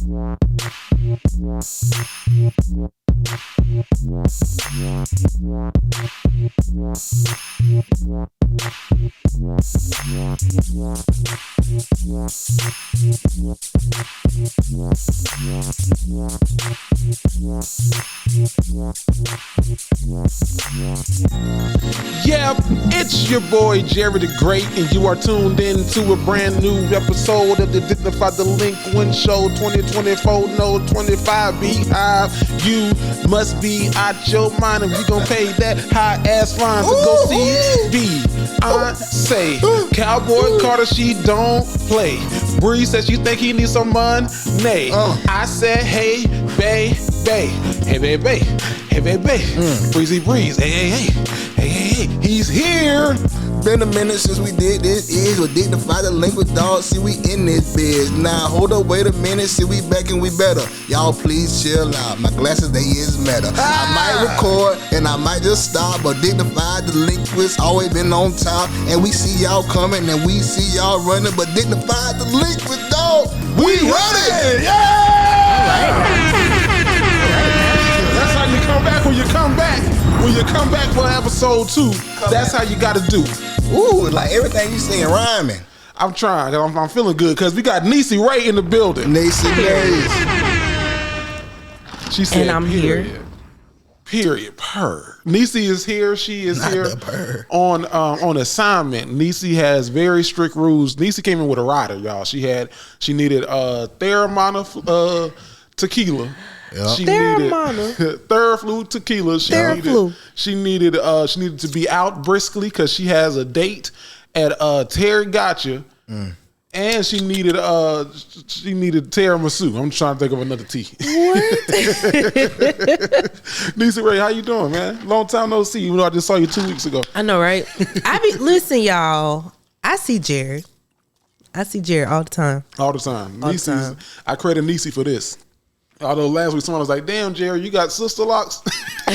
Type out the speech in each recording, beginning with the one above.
Yeah, it's your boy Jerry the Great, and you are tuned in to a brand new episode of the Dignified Delinquents Show 2024, no 25 Beehive. You must be out your mind if you gon' pay that high ass fine to go see Beyoncé. Cowboy Carter, she don't play. Bree says she think he needs some money. I said, hey, bae, hey, baby, hey, baby, breezy breeze, hey, he's here. Been a minute since we did this is with Dignified Delinquents, dog. See, we in this biz. Now, hold up, wait a minute. See, we back and we better. Y'all, please chill out. My glasses, they is meta. I might record and I might just stop, but Dignified Delinquents always been on top. And we see y'all coming and we see y'all running, but Dignified Delinquents, dog, we running. Yeah! That's how you come back when you come back. When you come back for episode 2, that's how you gotta do it. Ooh, like everything you saying rhyming. I'm trying. I'm feeling good because we got Neesy right in the building. Neesy days. She said, and I'm here. Period. Purr. Neesy is here. She is Not here on assignment. Neesy has very strict rules. Neesy came in with a rider, y'all. She needed Theramana tequila. Yep. She needed Theraflu tequila. She needed to be out briskly because she has a date at Terry Gotcha, and she needed tiramisu. I'm trying to think of another tea. What? Neesy Ray, how you doing, man? Long time no see. Even though I just saw you 2 weeks ago. I know, right? Listen, y'all. I see Jared all the time. All the time. I credit Neesy for this. Although last week someone was like, "Damn, Jerry, you got sister locks." I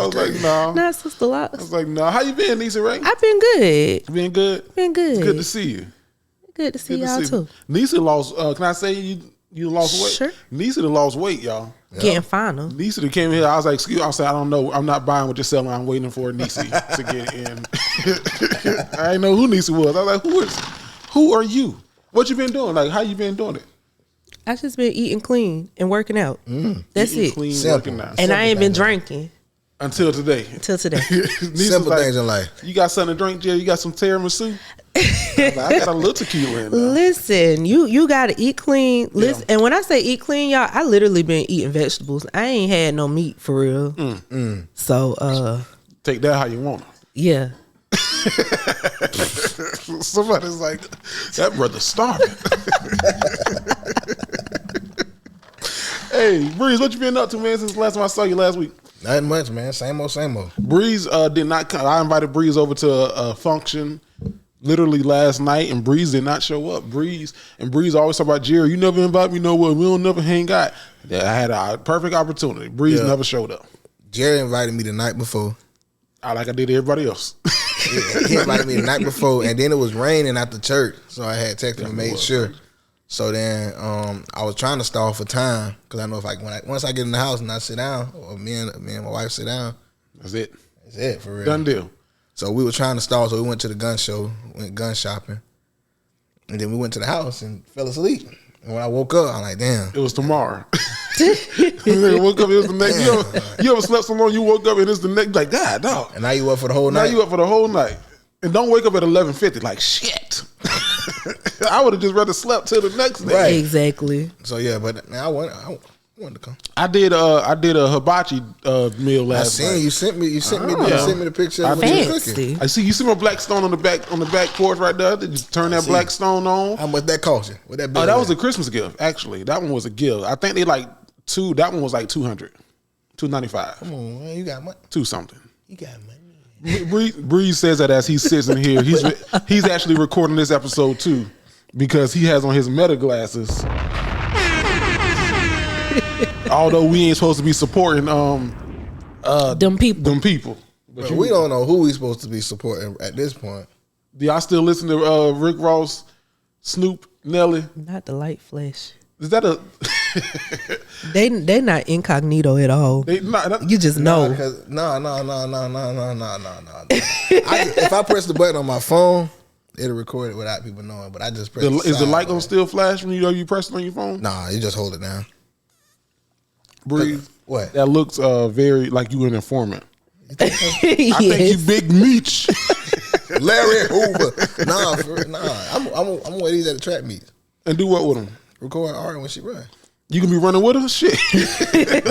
was like, "No, not sister locks." I was like, "No." How you been, Neesy Ray? I've been good. Been good. Been good. Good to see you. Good to see y'all too. Neesy lost. Can I say you lost weight? Sure. Neesy lost weight, y'all. Getting final. Neesy came here. I was like, "Excuse." I said, "I don't know. I'm not buying what you're selling. I'm waiting for Neesy to get in." I didn't know who Neesy was. I was like, "Who are you? What you been doing? Like, how you been doing it?" I just been eating clean and working out. That's eating it. Clean, working out. And I ain't been drinking until today. Simple things in life. You got something to drink, Jerry? You got some tiramisu? I got a little tequila in there. Listen, you gotta eat clean. Listen, and when I say eat clean, y'all, I literally been eating vegetables. I ain't had no meat for real. So take that how you want it. Yeah. Somebody's like, that brother's starving. Hey, Breeze, what you been up to, man, since the last time I saw you last week? Nothing much, man. Same old. Breeze did not come. I invited Breeze over to a function literally last night, and Breeze did not show up. Breeze always talk about, Jerry, you never invite me nowhere. We don't never hang out. I had a perfect opportunity. Breeze never showed up. Jerry invited me the night before. Like I did everybody else. He invited me the night before, and then it was raining at the church, so I had texted him and made sure. So then I was trying to stall for time because I know if once I get in the house and I sit down, or me and my wife sit down, that's it. That's it for real. Done deal. So we were trying to stall, so we went to the gun show, went gun shopping, and then we went to the house and fell asleep. And when I woke up, I'm like, damn. It was tomorrow. Woke up, it was the next. You ever slept so long you woke up and it's the next? Like, God, dog. And now you up for the whole night. Now you up for the whole night, and don't wake up at 11:50. Like shit. I would have just rather slept till the next day. Right. Exactly. So yeah, but man, I wanted to come. I did a hibachi meal last night. You sent me the picture of what you were cooking. I see you see my black stone on the back porch right there. Did you turn that black stone on? How much that cost you? What that bill? Oh, that was a Christmas gift. Actually, that one was a gift. I think they like two. That one was like $200, $295. Come on, man, you got money. $2 something. You got money. Breeze says that as he sits in here. He's actually recording this episode too because he has on his meta glasses. Although we ain't supposed to be supporting them people. But we don't know who we supposed to be supporting at this point. Do y'all still listen to Rick Ross Snoop, Nelly. Not the light flesh. Is that a? They not incognito at all. You just know. No. If I press the button on my phone, it'll record it without people knowing. But I just press. Is the light gonna still flash when you press it on your phone? Nah, you just hold it down. Breathe. What? That looks very like you an informant. Yes. I think you Big Meech. Larry Hoover. I'm one of these at the track meets. And do what with them? Record Ari when she run. You can be running with her? Shit.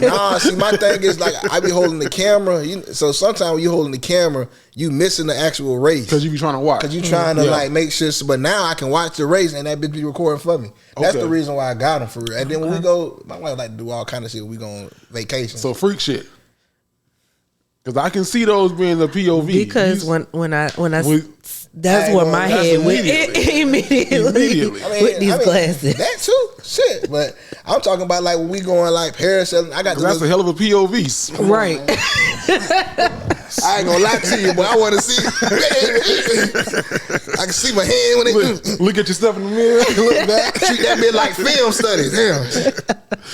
Nah, see, my thing is like I be holding the camera. So sometimes when you holding the camera, you missing the actual race. Because you be trying to watch. Because you trying to like make sure. But now I can watch the race and that bitch be recording for me. That's the reason why I got them for real. And then when we go, my wife like to do all kind of shit when we go on vacation. So freak shit. Because I can see those being the POV. Because when I that's what my head went immediately. With these glasses. That too, shit. But I'm talking about like when we going like parasailing. That's a hell of a POV, right? I ain't gonna lie to you, but I want to see. I can see my hand when they look at yourself in the mirror. Look back. Treat that bit like film studies. Damn.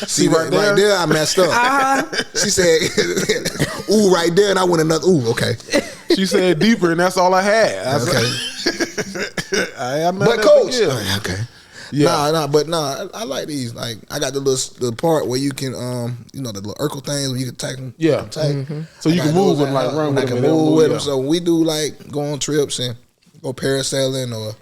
See right there, I messed up. She said, "Ooh, right there," and I went another. Ooh, okay. She said deeper, and that's all I had. Okay. But coach, okay. Yeah. But I like these. Like I got the part where you can the little Urkel things where you can take them. Yeah. So you can move and like run with them. I can move with them. So when we do like go on trips and go parasailing or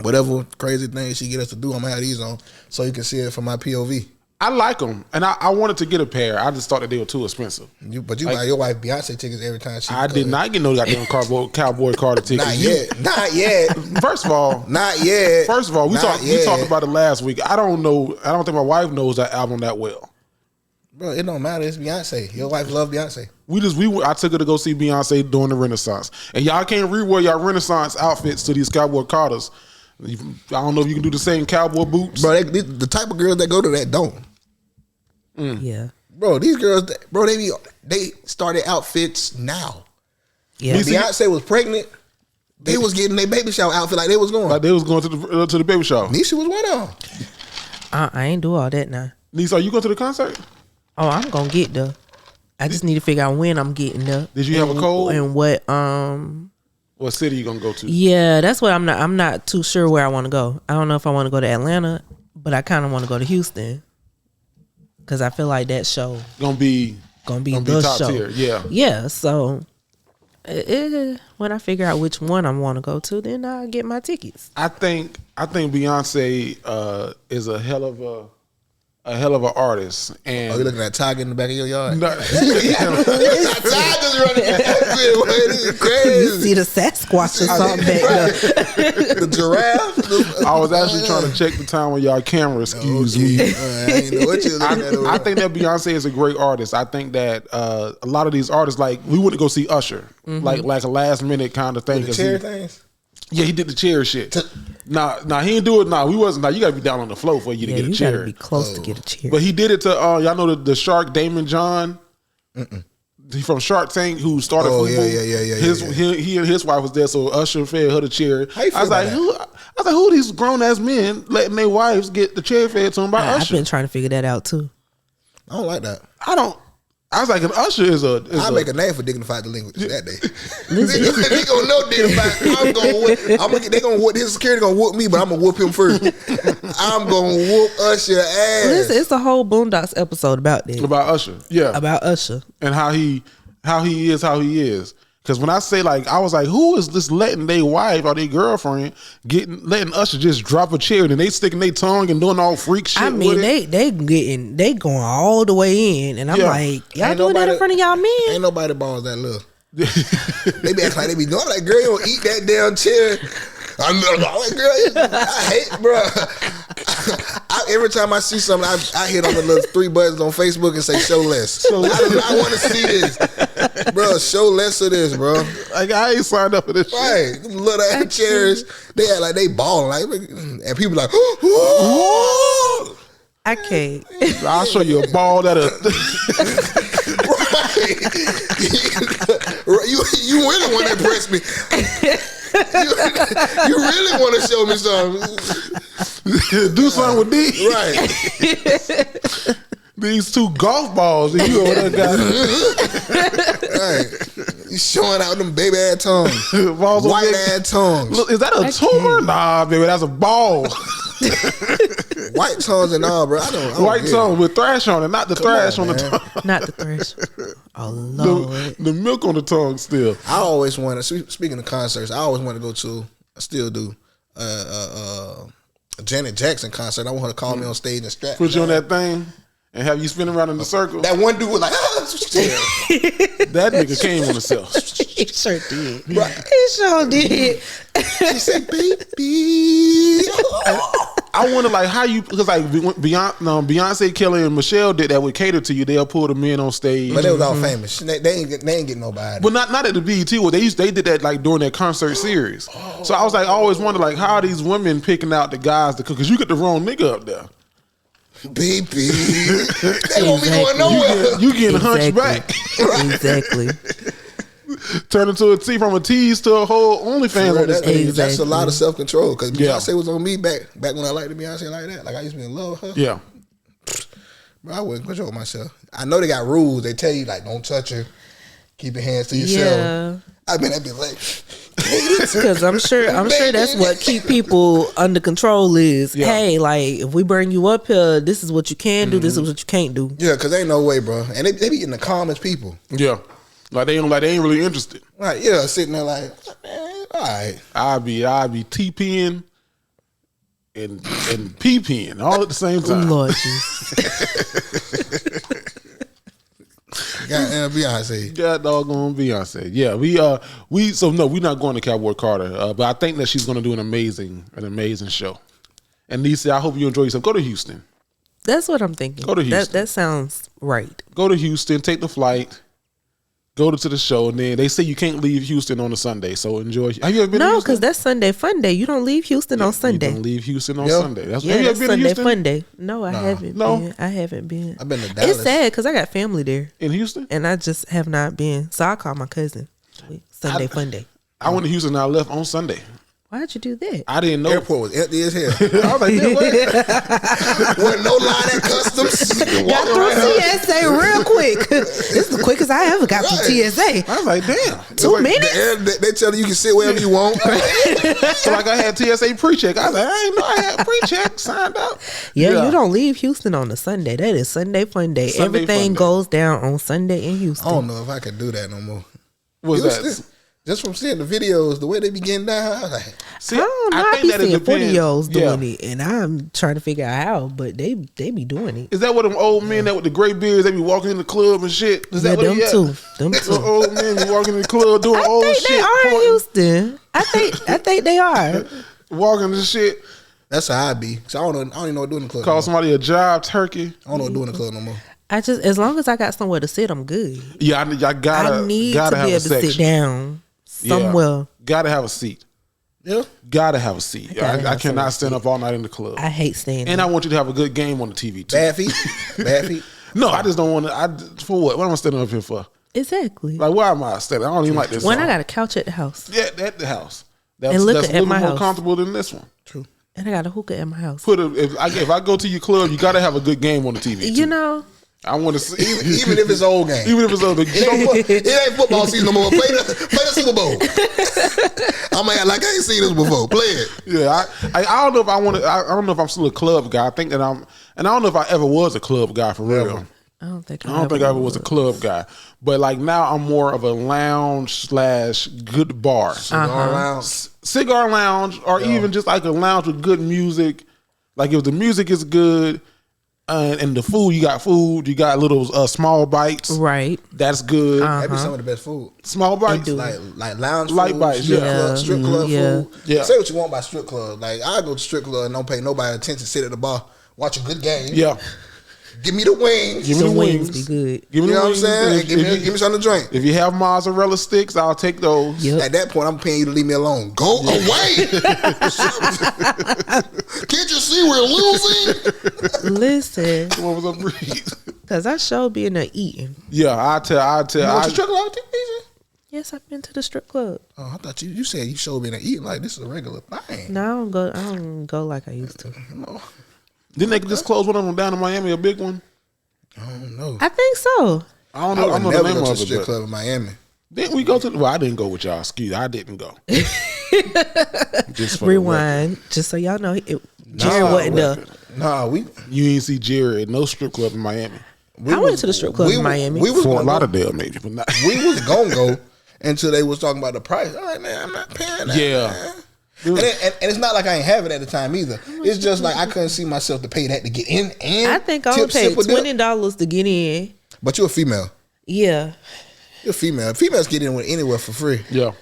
whatever crazy thing she get us to do, I'm gonna have these on so you can see it from my POV. I like them, and I wanted to get a pair. I just thought that they were too expensive. But you buy your wife Beyonce tickets every time she. I did not get no goddamn Cowboy Carter tickets. Not yet. First of all, not yet. First of all, we talked about it last week. I don't think my wife knows that album that well. Bro, it don't matter. It's Beyonce. Your wife loves Beyonce. I took her to go see Beyonce during the Renaissance, and y'all can't rewear y'all Renaissance outfits to these Cowboy Carters. I don't know if you can do the same cowboy boots, bro. The type of girls that go to that don't. Yeah, bro. These girls, bro, they started outfits now. Yeah, when Beyonce was pregnant, they was getting their baby shower outfit like they was going. Like they was going to the baby shower. Neesy was one of them. I ain't do all that now. Neesy, are you going to the concert? Oh, I'm gonna get there. I just need to figure out when I'm getting there. Did you have a code? And what city you gonna go to? Yeah, that's what I'm not too sure where I want to go. I don't know if I want to go to Atlanta, but I kind of want to go to Houston. Cause I feel like that show gonna be the top show. Tier. Yeah. So when I figure out which one I want to go to, then I'll get my tickets. I think Beyonce is a hell of an artist. And you looking at Tiger in the back of your yard? No. Tiger's running. It's crazy. You see the Sasquatch or something back there. The giraffe. I was actually trying to check the time on y'all camera. Excuse me. I ain't know what you're looking at. I think that Beyonce is a great artist. I think that a lot of these artists, like we went to go see Usher, like a last minute kind of thing. The chair things. Yeah, he did the chair shit. Nah, he didn't do it. Nah, we wasn't. Nah, you gotta be down on the floor for you to get a chair. You gotta be close to get a chair. But he did it to y'all know the shark Damon John. He from Shark Tank who started. Yeah. He and his wife was there, so Usher fed her the chair. I was like, who are these grown ass men letting their wives get the chair fed to them by Usher? I've been trying to figure that out too. I don't like that. I was like, an Usher is I'll make a name for Dignified Delinquents that day. They gonna know Dignified. They gonna whoop his security gonna whoop me, but I'm gonna whoop him first. I'm gonna whoop Usher ass. Listen, it's a whole Boondocks episode about that. About Usher, yeah, about Usher and how he is. Because when I say I was like, who is this letting their wife or their girlfriend letting Usher just drop a chair and they sticking their tongue and doing all freak shit? I mean, they going all the way in, and I'm like, y'all doing that in front of y'all men? Ain't nobody balls that little. They be acting like they be doing. I'm like, girl, you don't eat that damn chair. I'm like, girl, I hate, bro. Every time I see something, I hit on the little 3 buttons on Facebook and say show less. I want to see this, bro. Show less of this, bro. Like I ain't signed up for this right. Shit. Little ass chairs, they act like they balling, and people like, I can't. I'll show you a ball that'll. You really want to impress me. You really want to show me something. Do something with these. Right. These 2 golf balls that you over there got. Right. You showing out them baby ass tongues. Balls White ass tongues. Look, is that a tumor? Nah, baby, that's a ball. White tongues and all, bro. I don't White tongue with thrash on it, not the thrash on the tongue. Not the thrash. Oh, Lord. The milk on the tongue still. I always wanted, speaking of concerts, I always want to go to, I still do, a Janet Jackson concert. I want her to call me on stage and strap Put you on that thing and have you spin around in the circle. That one dude was like, That nigga came on himself. He sure did. Right. He sure did. She said, baby. I wonder like how you, because like Beyonce, Kelly, and Michelle did that with Cater to You. They'll pull the men on stage. But they was all famous. They ain't getting nobody. But not at the BET. Well, they did that like during their concert series. So I was like, I always wonder like how are these women picking out the guys to cook? Because you get the wrong nigga up there. Baby. They won't be going nowhere. You getting hunched back. Exactly. Turn into a T from a tease to a whole OnlyFans on this stage. That's a lot of self-control. Because Beyonce was on me back when I liked the Beyonce like that. Like I used to be in love with her. Yeah. Bro, I wouldn't control myself. I know they got rules. They tell you like don't touch her. Keep your hands to yourself. Yeah. I've been like because I'm sure that's what keep people under control is. Yeah. Hey, like if we bring you up here, this is what you can do. This is what you can't do. Yeah, because ain't no way, bro. And they be getting the calmest people. Yeah. Like they ain't really interested. Right, yeah, sitting there like, man, all right. I'd be TPing and PPing all at the same time. Lord Jesus. Goddamn Beyonce. God doggone Beyonce. Yeah, we're not going to Cowboy Carter, but I think that she's going to do an amazing show. And Neesy, I hope you enjoy yourself. Go to Houston. That's what I'm thinking. Go to Houston. That sounds right. Go to Houston. Take the flight. Go to the show, and then they say you can't leave Houston on a Sunday. So enjoy. Have you ever been? No, because that's Sunday Fun Day. You don't leave Houston on Sunday. You don't leave Houston on Sunday. Have you ever been Sunday Fun Day. No, I haven't. No, been. I haven't been. I've been to Dallas. It's sad because I got family there in Houston, and I just have not been. So I call my cousin. Sunday Fun Day. I went to Houston and I left on Sunday. Why'd you do that? I didn't know. Airport was empty as hell. I was like, yeah, wasn't no line at customs. Got through TSA real quick. It's the quickest I ever got through TSA. I was like, damn. 2 minutes? They tell you can sit wherever you want. So like I had TSA pre-check. I was like, I ain't know I had pre-check. Signed up. Yeah, you don't leave Houston on a Sunday. That is Sunday Fun Day. Sunday Everything Fun Day. goes down on Sunday in Houston. I don't know if I could do that no more. What's Houston, that? just from seeing the videos, the way they be getting down, I was like, I don't know. I be seeing depends. videos doing it, and I'm trying to figure out how, but they be doing it. Is that what them old men that with the gray beards they be walking in the club and shit? Is that what them too. Them Them too. old men be walking in the club doing old I shit. think they are in pointing, Houston. I think they are. walking and shit. that's how I be. So I don't even know what to do in the club. Call no more. somebody a job turkey. I don't know what to do in the club no more. I just as long as I got somewhere to sit, I'm good. Yeah, I gotta. I need gotta to have be a able to sit section. down somewhere. Yeah. Gotta have a seat. Yeah. Gotta have a seat. I cannot stand up all night in the club. I hate standing. And I want you to have a good game on the TV too. Bad feet. Bad feet. No, I just don't want to. For what? What am I standing up here for? Exactly. Like, why am I standing? I don't even like this. When song. I got a couch at the house. Yeah, at the house. And look that's at a little my more house. comfortable than this one. True. And I got a hookah at my house. If I go to your club, you gotta have a good game on the TV. You too. know, I want to see. Even if it's old game. Even if it's other. It ain't football season no more. Play the Super Bowl. I'm act like I ain't seen this before. Play it. Yeah, I don't know if I want to. I don't know if I'm still a club guy. I think that I'm, and I don't know if I ever was a club guy for real. I don't think I ever was a club guy. But like now, I'm more of a lounge / good bar, cigar lounge, or even just like a lounge with good music. Like if the music is good. And the food, you got little small bites. Right. That's good. That be some of the best food. Small bites. Like lounge Light food, bites, strip club food. Yeah. Say what you want by strip club. Like I go to strip club and don't pay nobody attention, sit at the bar, watch a good game. Yeah. Give me the wings. Give me the wings. Be good. Give me You know the what I'm wings. saying? Give me something to drink. If you have mozzarella sticks, I'll take those. Yep. At that point, I'm paying you to leave me alone. Go away. Can't you see we're losing? Listen, What was up, Breeze? because I sure be in there eating. Yeah, I tell. You want your strip club, Neesy? Yeah, Yes, I've been to the strip club. Oh, I thought you said you showed me that eating like this is a regular thing. No, I don't go like I used to. No. Didn't they just close one of them down in Miami, a big one? I don't know. I think so. I don't know. I I know never the name go to of the it. strip club in Miami. Didn't we go to? Well, I didn't go with y'all. Excuse, I didn't go. Just for Rewind, just so y'all know, Jared wasn't there. Nah, you ain't see Jared at no strip club in Miami. I went to the strip club in Miami. We was Fort Lauderdale, maybe, but not. We was gonna go until they was talking about the price. I'm like, man, I'm not paying that. Yeah. Man. And it's not like I ain't have it at the time either. It's just like I couldn't see myself to pay that to get in. And I think I only paid $20 to get in. But you're a female. Yeah. You're a female. Females get in with anywhere for free. Yeah.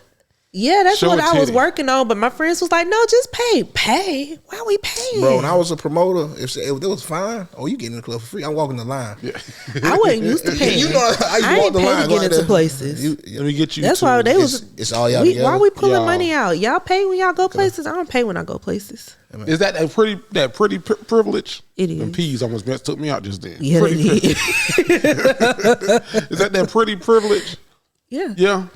Yeah, that's Show what a I was titty. working on. But my friends was like, no, just pay. Pay? Why we paying? Bro, when I was a promoter, if it was fine, you get in the club for free. I'm walking the line. Yeah. I wasn't used to paying. You know, I ain't walk the pay line. to get into places. Let me get you. That's why they was. It's all y'all together. Why we pulling Y'all. money out? Y'all pay when y'all go places. I don't pay when I go places. Is that pretty privilege? It is. And peas almost took me out just then. Yeah, they did. Is that pretty privilege? Yeah. Yeah.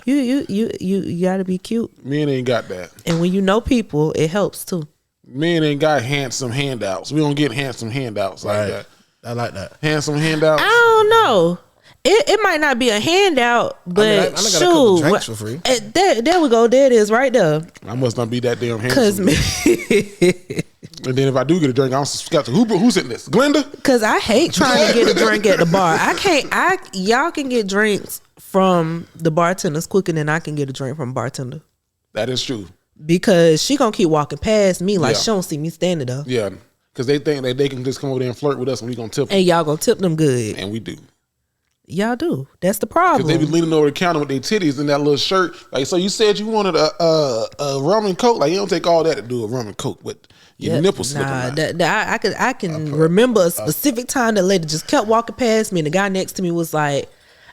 You gotta be cute. Men ain't got that. And when you know people, it helps too. Men ain't got handsome handouts. We don't get handsome handouts like that. I like that. Handsome handouts. I don't know. It might not be a handout, but I got a couple drinks for free. There we go. There it is, right there. I must not be that damn Cause handsome. And then if I do get a drink, I don't subscribe to who's in this? Glenda? Cause I hate trying to get a drink at the bar. Y'all can get drinks from the bartenders quicker than I can get a drink from a bartender. That is true. Because she gonna keep walking past me like Yeah. she don't see me standing there. Yeah. Because they think that they can just come over there and flirt with us and we gonna tip them. And y'all gonna tip them good. And we do. Y'all do. That's the Because problem. they be leaning over the counter with their titties in that little shirt. Like, so you said you wanted a rum and coke. Like, you don't take all that to do a rum and coke with your nipples slipping out. I can remember a specific time that lady just kept walking past me and the guy next to me was like,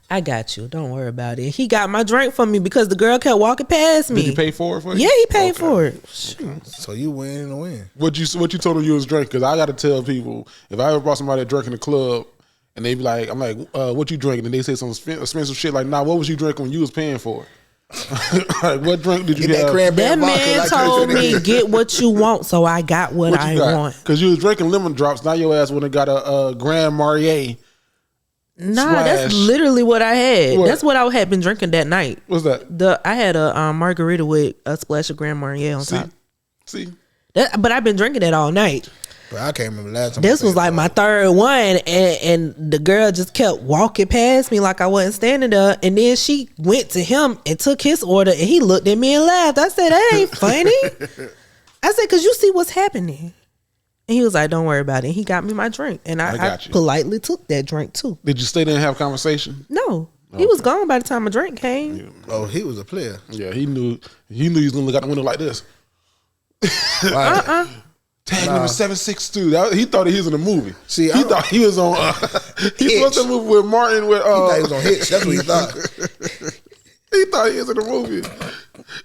I got you. Don't worry about it. He got my drink from me because the girl kept walking past me. Did you pay for it for you? Yeah, he paid for it. Shoot. So you win and win. What you told him you was drinking? Because I got to tell people, if I ever brought somebody a drink in the club, and they be like, I'm like, what you drinking? And they say some expensive shit like, nah, what was you drinking when you was paying for it? Like, what drink did you Get that have? cranberry That vodka man like told this. me, get what you want, so I got what I want. Because you was drinking lemon drops. Now your ass went and got a Grand Marnier. Nah, Splash. that's literally what I had. What? That's what I had been drinking that night. What's that? I had a margarita with a splash of Grand Marnier on top. See? But I've been drinking that all night. Bro, I can't remember last time. This was like my third one, and the girl just kept walking past me like I wasn't standing there. And then she went to him and took his order, and he looked at me and laughed. I said, that ain't funny. I said, because you see what's happening. And he was like, don't worry about it. And he got me my drink. And I politely took that drink too. Did you stay there and have a conversation? No. He was gone by the time my drink came. Yeah. Oh, he was a player. Yeah, he knew he was going to look out the window like this. Tag number 762. He thought he was in a movie. See, he thought he was on. He was in a movie with Martin. With He thought he was on Hitch. That's what he thought. he thought he was in a movie.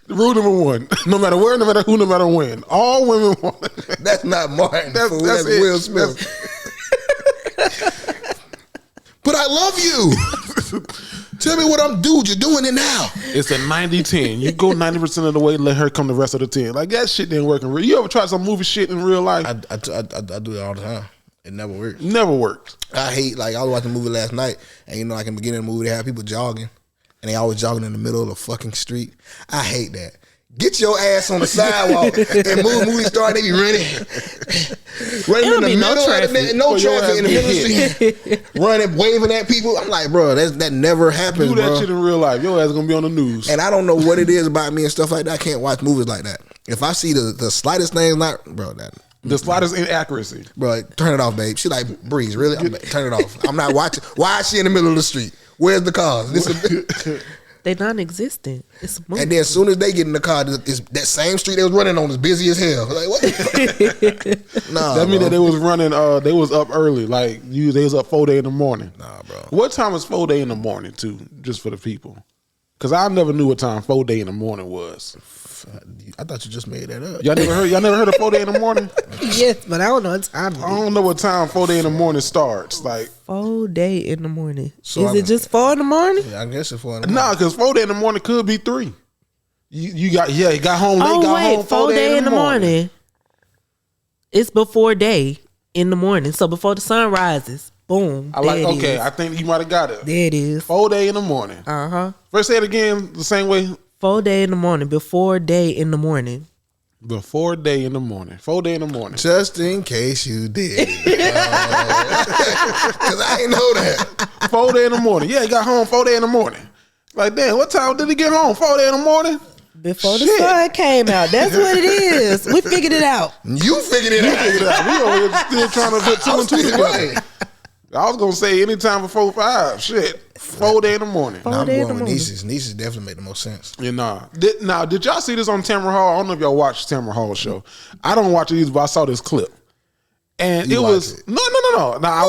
Rule number one: no matter where, no matter who, no matter when, all women want. That's not Martin. That's it. Will Smith. But I love you. Tell me what I'm doing. You're doing it now. It's a 90-10. You go 90% of the way, let her come the rest of the 10. Like, that shit didn't work in real. You ever try some movie shit in real life? I do it all the time. It never works. Never worked. I hate, like, I was watching a movie last night, and you know, like in the beginning of the movie, they have people jogging, and they always jogging in the middle of the fucking street. I hate that. Get your ass on the sidewalk and movie start. They be running in the middle of the no traffic in the middle of the street, running, waving at people. I'm like, bro, that never happens. Do that bro. shit in real life. Your ass gonna be on the news. And I don't know what it is about me and stuff like that. I can't watch movies like that. If I see the slightest thing, not bro, the slightest inaccuracy. Bro, turn it off, babe. She like, Breeze, really? Turn it off. I'm not watching. Why is she in the middle of the street? Where's the cars? They non-existent. It's a movie. And then as soon as they get in the car, that same street they was running on is busy as hell. Like, what? Nah, that mean bro. that they was running. They was up early. Like they was up 4 days in the morning. Nah, bro. What time is 4 days in the morning too? Just for the people, because I never knew what time 4 days in the morning was. I thought you just made that up. Y'all never heard of 4 day in the morning? Yes, but I don't know what time. I don't know what time 4 day in the morning starts. Like 4 day in the morning. So Is it just 4 in the morning? Yeah, I guess it's 4 in the morning. nah, because 4 day in the morning could be 3. You got home. Oh they got wait, home 4 day in the morning. It's before day in the morning. So before the sun rises, boom. I like. there it Okay, is. I think you might have got it. There it is. 4 day in the morning. First, say it again the same way. 4 day in the morning. Before day in the morning. Before day in the morning. 4 day in the morning. Just in case you did. Because I ain't know that. 4 day in the morning. Yeah, he got home 4 day in the morning. Like, damn, what time did he get home? 4 day in the morning? Before the sun came out. That's what it is. We figured it out. You figured it out. We over here still trying to put 2 and 2 together. Right. I was gonna say anytime before 5. Shit, 4 day in the morning. Four I'm day in going the with morning. Neesy. Neesy definitely make the most sense. Yeah, nah. Did y'all see this on Tamara Hall? I don't know if y'all watched Tamara Hall's show. I don't watch it either, but I saw this clip. And You it was watch it? no. Nah,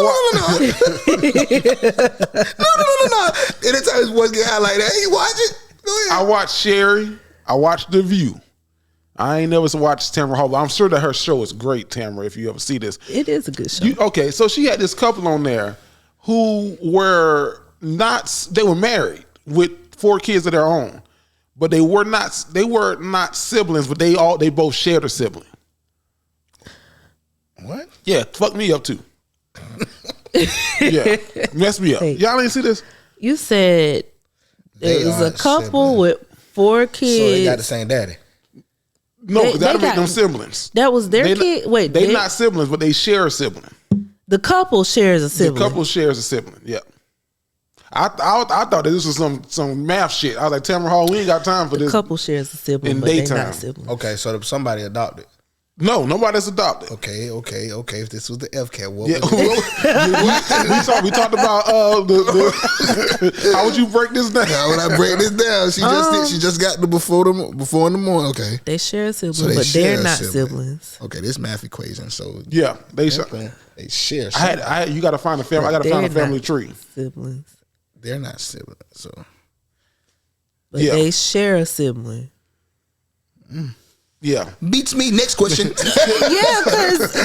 No. Anytime his voice get high like that, you watch it. Go I ahead. watched Sherry. I watched The View. I ain't never watched Tamara Hall, but I'm sure that her show is great, Tamara, if you ever see this. It is a good show. Okay, so she had this couple on there who were they were married with 4 kids of their own, but they were not siblings, but they both shared a sibling. What? Yeah, fuck me up too. Yeah, mess me up. Hey. Y'all ain't see this? You said They it was are a couple siblings. with 4 So kids. they got the same daddy. No, They- because that'll they make got- them siblings. That was their They kid. not- Wait, they not siblings, but they share a sibling. the couple shares a The sibling. couple shares a sibling. Yeah. I thought that this was some math shit. I was like, Tamara Hall, we ain't got time for The this. couple shares a sibling, in but they daytime. not siblings. Okay, so somebody adopted. No, nobody's adopted. Okay. If this was the FCAT, what Yeah, was it? we talked about the how would you break this down? Now, when I break this down, she just got the before in the morning. Okay. They share a sibling, So they but share they're a not sibling. siblings. Okay, this math equation. So Yeah, they share. you got to find a family. I got to find a They're family not tree. Siblings, They're not siblings. So but Yeah. they share a sibling. Yeah, beats me. Next question. Yeah, because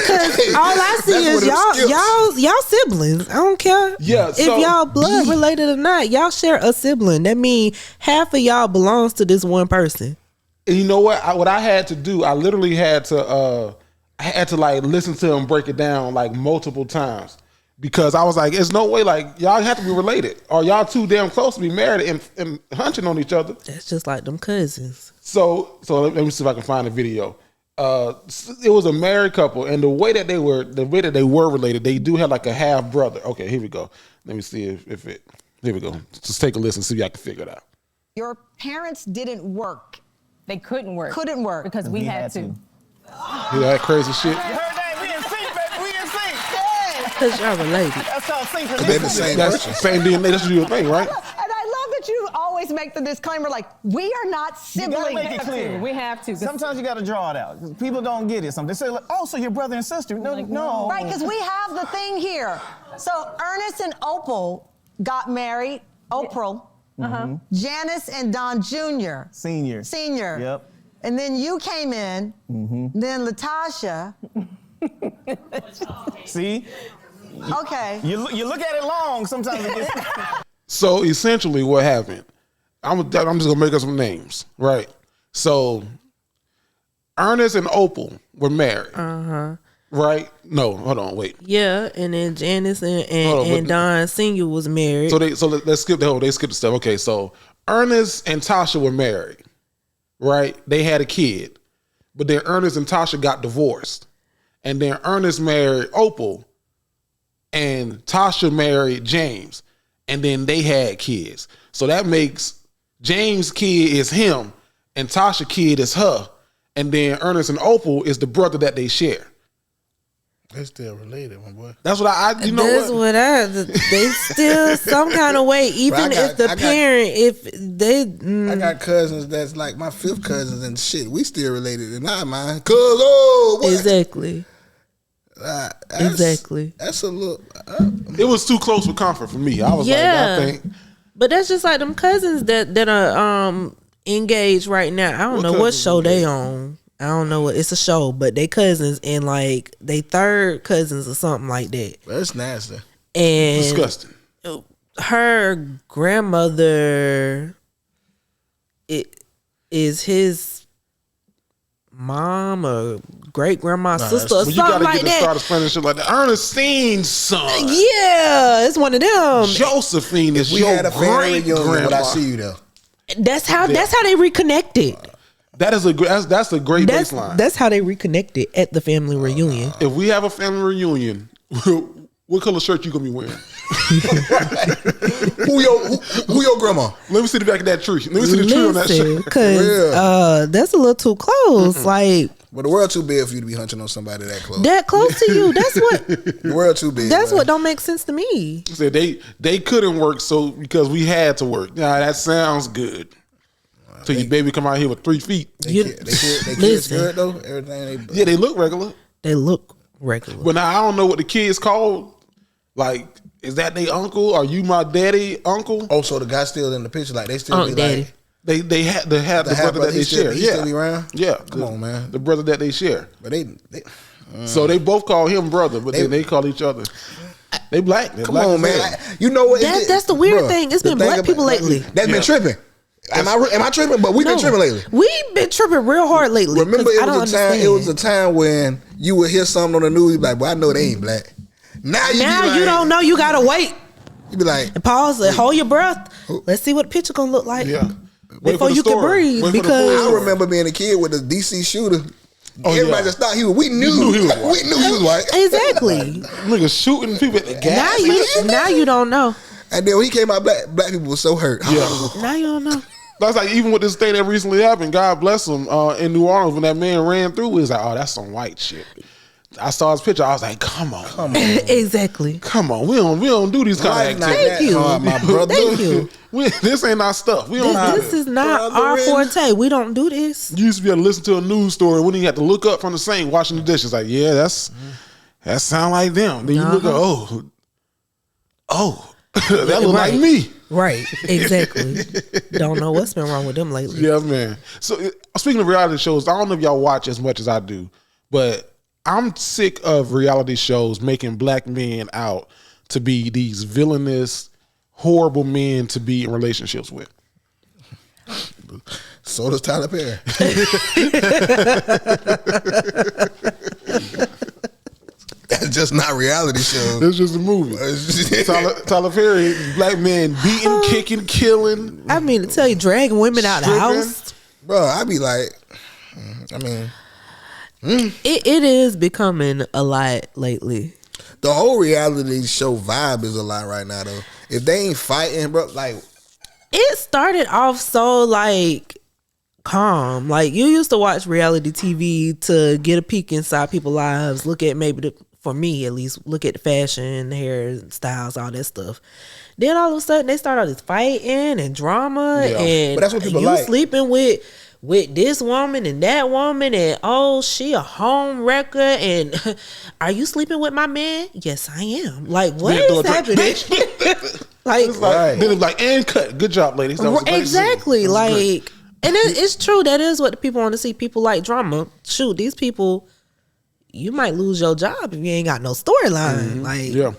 all I see That's is what it y'all siblings. I don't care. Yeah, if so- y'all blood related or not, y'all share a sibling. That means half of y'all belongs to this one person. and you know what? What I had to do, I literally had to like listen to him break it down like multiple times because I was like, "There's no way like y'all have to be related, or y'all too damn close to be married and hunching on each other." That's just like them cousins. So let me see if I can find a video. It was a married couple, and the way that they were related, they do have like a half brother. Okay, here we go. Let me see if it. Here we go. Just take a listen, see if I can figure it out. Your parents didn't work. They couldn't work. Couldn't work. Because we had to. Hear that crazy shit? You heard that? We in sync, baby. We in sync. Because y'all related. That's called They're the synchronicity. same That's person. same DNA. That's your thing, right? And I love that you always make the disclaimer like, we are not You gotta siblings. make it clear. We have to. Sometimes you gotta draw it out. 'Cause people don't get it. They say, like, "Oh, so you're brother and sister?" No, Like, no. Right, because we have the thing here. So Ernest and Opal got married. April. Janice and Don Jr. Senior. Yep. And then you came in. Then Latasha. See, Okay. you look at it long. Sometimes it gets. So essentially, what happened? I'm just gonna make up some names, right? So Ernest and Opal were married, right? No, hold on, wait. Yeah, and then Janice Hold on, and but- Don Senior was married. So let's skip the whole. They skipped the stuff. Okay, so Ernest and Tasha were married, right? They had a kid, but then Ernest and Tasha got divorced, and then Ernest married Opal, and Tasha married James, and then they had kids. So that makes James' kid is him, and Tasha kid is her, and then Ernest and Opal is the brother that they share. They're still related, my boy. That's what you know That's what? what they still some kind of way, even I got- if the I got- parent, if they, I got cousins that's like my 5th cousins and shit. We still related and not mine. Cuz, oh, what? exactly. Exactly. That's a little. It was too close for comfort for me. I was Yeah. like, I think. But that's just like them cousins that are engaged right now. I don't know what show they on. I don't know what it's a show, but they cousins and like they third cousins or something like that. That's nasty. And Disgusting. Her grandmother is his mom or great grandma's sister or But you something gotta like get to that. start explaining shit like that. Ernestine's son. Yeah, it's one of them. Josephine is We your had a family great reunion. Would I grandma. see you though? That's how they reconnected. That's a great baseline. That's how they reconnected at the family reunion. If we have a family reunion, what color shirt you gonna be wearing? Who your grandma? Let me see the back of that tree. Let me see the tree on that shirt. Because that's a little too close. Like, But the world too big for you to be hunching on somebody that close. that close to you. That's what. The world too big. That's man. what don't make sense to me. Said they couldn't work because we had to work. Nah, that sounds good. So your baby come out here with 3 feet. They kids Listen. good though. Everything Yeah, they look regular. They look regular. But now I don't know what the kids called. Like, is that their uncle? Are you my daddy uncle? Oh, so the guy still in the picture? Like they still Unc be daddy. like They had the brother that they share. He still be around? Yeah. Come on, man. The brother that they share. But they So they both call him brother, but then they call each other. They black. They're come black on, as man. hell. You know what? That's the weird Bruh, thing. It's the been thing black about- people lately. That's been tripping. Am I tripping? But we've been tripping lately. We've been tripping real hard lately. Remember, 'cause I it don't was a time. understand. It was a time when you would hear something on the news, you be like, "Well, I know they ain't black." Now you Now be like, you don't know. You gotta wait You be like, and pause and hold your breath. Let's see what the picture gonna look like. Yeah. Wait Before for the you can story. breathe, Wait for the because full I remember being a kid with the DC shooter. Oh, Everybody yeah. just thought we knew he was white. we knew he was white. exactly. Niggas shooting people at the gas. now you don't know. And then when he came out, black people were so hurt. Yeah. Now you don't know. That's like even with this thing that recently happened. God bless him in New Orleans when that man ran through. He was like, "Oh, that's some white shit." I saw his picture. I was like, "Come on, Exactly. come on. We don't do these kind of Life not activities. that Thank you. hard, my brother. Thank you. This ain't our stuff. We don't do This is not our Brethren. forte. We don't do this. You used to be able to listen to a news story when you had to look up from the sink washing the dishes. Like, yeah, that sound like them. Then you look up, that look like Right. me. Right. Exactly. Don't know what's been wrong with them lately. Yeah, man. So speaking of reality shows, I don't know if y'all watch as much as I do, but I'm sick of reality shows making black men out to be these villainous, horrible men to be in relationships with. So does Tyler Perry. That's just not reality shows. It's just a movie. Tyler Perry, black man beating, kicking, killing. I mean, to tell you, dragging women out of the Stripping. house. Bro, I be like, I mean, It is becoming a lot lately. the whole reality show vibe is a lot right now, though. If they ain't fighting, bro, like, It started off so like calm. Like you used to watch reality TV to get a peek inside people's lives, look at for me at least, look at the fashion, hair styles, all that stuff. Then all of a sudden they start all this fighting and drama, Yeah. and But that's what people you like. sleeping with this woman and that woman, and oh, she a home wrecker, and are you sleeping with my man? Yes, I am. Like what Then throw is a drink. happening? Like It's like, Right. Then it's like, and cut. Good job, ladies. That was a great exactly. scene. That was great. Like, and it's true. That is what the people want to see. People like drama. Shoot, these people, you might lose your job if you ain't got no storyline. Like, Yeah.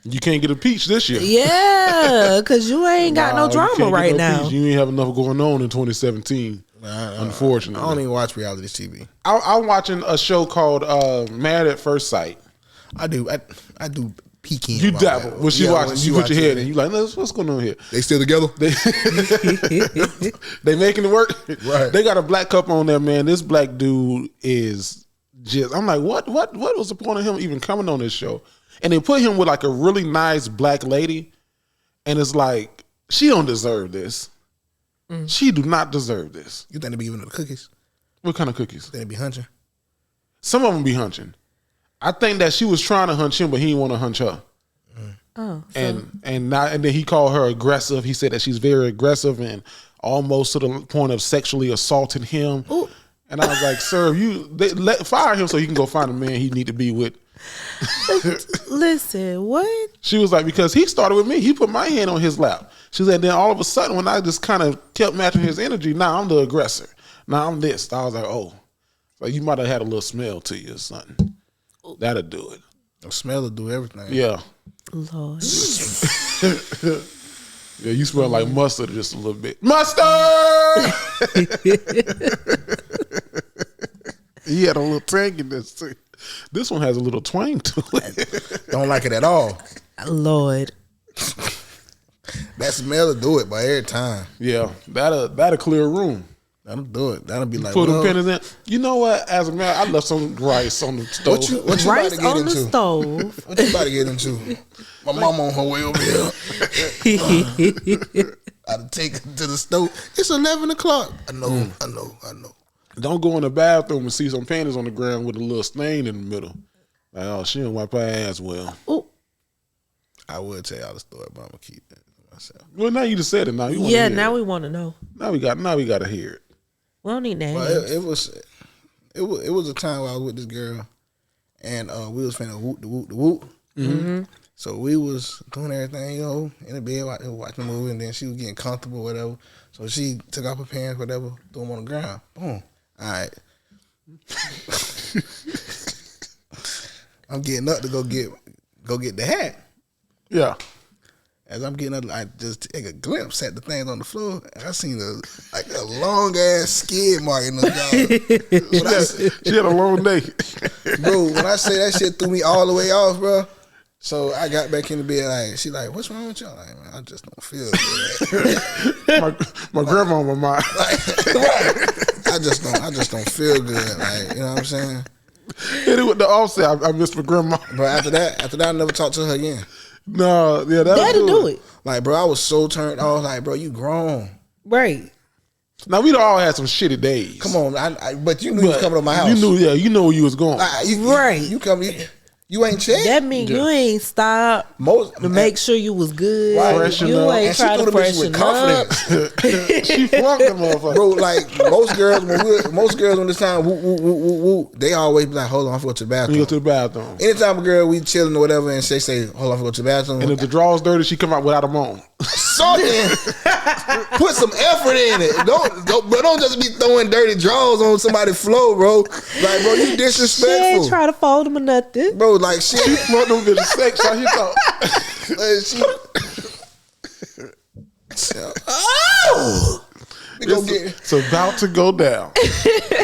You can't get a peach this year. yeah, because you ain't got Nah, no you drama can't get right no now. peach. You ain't have enough going on in 2017. I Unfortunately. don't even watch reality TV. I'm watching a show called Mad at First Sight. I do peek in. You while dabble. I- When she yeah, watches, you put your watches head it. in. You like, what's going on here? They still together? They making it work. Right. They got a black couple on there, man. This black dude is just. I'm like, what was the point of him even coming on this show? And they put him with like a really nice black lady, and it's like she don't deserve this. She do not deserve this. You think they be giving her the cookies? What kind of cookies? They be hunching? Some of them be hunching. I think that she was trying to hunch him, but he didn't want to hunch her. Oh, And then he called her aggressive. He said that she's very aggressive and almost to the point of sexually assaulting him. Ooh. And I was like, "Sir, fire him so he can go find a man he need to be with." listen, what? She was like, "Because he started with me. He put my hand on his lap." She said, then all of a sudden, when I just kind of kept matching his energy, now I'm the aggressor. Now I'm this. I was like, oh, like you might have had a little smell to you or something. That'll do it. The smell will do everything. Yeah. Lord. Yeah, you smell like mustard just a little bit. Mustard! He had a little tang in this too. This one has a little twang to it. Don't like it at all. Lord. That smell will do it by every time. Yeah, that'll clear a room. That'll do it. That'll be like, Put them pennies in. You know what? As a man, I left some rice on the stove. What you Rice about to get on into? the stove. What you about to get into? My mom on her way over here. I'd take her to the stove. It's 11 o'clock. I know. Don't go in the bathroom and see some panties on the ground with a little stain in the middle. Like, oh, she didn't wipe her ass well. Ooh. I would tell y'all the story, but I'm gonna keep that to myself. Well, now you just said it. Now you want Yeah, to hear now it. we want to know. Now we got to hear it. We don't need names. But it was a time where I was with this girl, and we was finna whoop the whoop. Mm-hmm. So we was doing everything, in the bed, watching the movie, and then she was getting comfortable, whatever. So she took off her pants, whatever, threw them on the ground. Boom. All right. I'm getting up to go get the hat. Yeah. As I'm getting up, I just take a glimpse at the things on the floor. I seen a long ass skid mark in the dog. She had a long day. Bro, when I say that shit threw me all the way off, bro. So I got back in the bed, like, she like, what's wrong with y'all? Like, man, I just don't feel good. my grandma on my mind. I just don't feel good. Like, you know what I'm saying? Hit it with the offset. I missed my grandma. But after that, I never talked to her again. No, yeah, That'll do it. Like, bro, I was so turned off. Like, bro, you grown. Right. Now we all had some shitty days. Come on, but you knew you was coming to my house. You knew where you was going. Right. You ain't checked. That mean you ain't stopped to make sure you was good. Right. Freshen You up. ain't And she try threw to the bitch with freshen up. confidence. She flunked the motherfucker. Bro, like most girls when this time woo, they always be like, hold on, I forgot to the You bathroom. go to the bathroom. Anytime a girl we chilling or whatever and she say, hold on, I forgot to the bathroom. And if the draw's dirty, she come out without them on. Something. Put some effort in it. Don't just be throwing dirty drawers on somebody's floor, bro. Like, bro, you She disrespectful. ain't try to fold them or nothing. Bro, like shit. She fucked them bitches sex. So he thought. Oh! We go get. It's about to go down.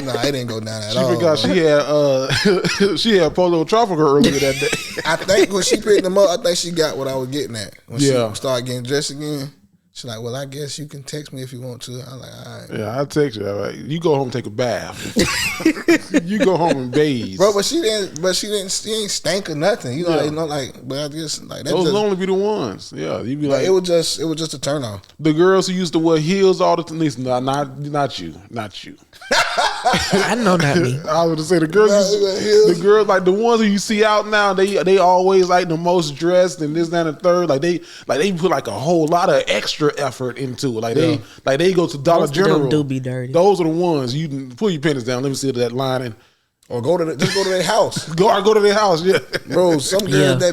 Nah, it didn't go down at She all. forgot she had Polo Tropical earlier that day. I think when she picked them up, I think she got what I was getting at. When Yeah. she started getting dressed again, she's like, well, I guess you can text me if you want to. I was like, all right. Yeah, I'll text you. Like, you go home and take a bath. You go home and bathe. Bro, she ain't stank or nothing. You know, Yeah. but I just like that. Those Just, will only be the ones. Yeah, you'd be like, it was just a turn off. the girls who used to wear heels all the time. Not you. I know not me. I was gonna say the girls, like the ones who you see out now, they always like the most dressed and this, that, and the third. Like they put like a whole lot of extra effort into it. Like they go to Dollar Most of them General. do be dirty. Those are the ones you can pull your pennies down. Let me see that line and Or just go to their house. go to their house. Yeah, Bro, some girls Yeah. they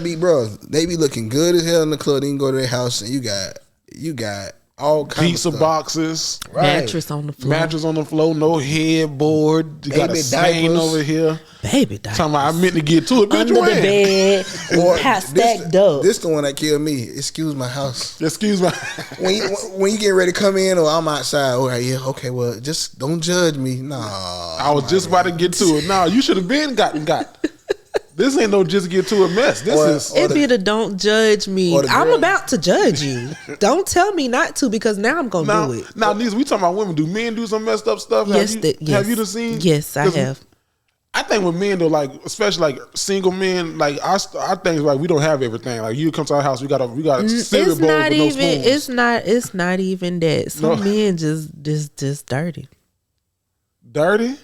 be looking good as hell in the club. They can go to their house and you got all kinds pizza of stuff. boxes. Right. Mattress on the floor. Mattress on the floor, no headboard. You got a Baby stain diapers. over here. Baby diapers. Talking about I meant to get to it. Bitch, Under the when? bed. Or Half stacked up. This the one that killed me. Excuse my house. Excuse me. When you get ready to come in or I'm outside, all right, yeah, okay, well, just don't judge me. Nah. I was just about to get to it. No, you should have been got. This ain't no just get to it mess. This is It be the don't judge me. or the I'm girl- about to judge you. Don't tell me not to because now I'm gonna do it. Now, Neesy, we talking about women. Do men do some messed up stuff? Yes, Have you done seen? Yes, I 'Cause have. I think with men though, like especially like single men, like our things like we don't have everything. Like you come to our house, we got cereal It's bowls not with no even. spoons. It's not even that. Some No. men just dirty. Dirty.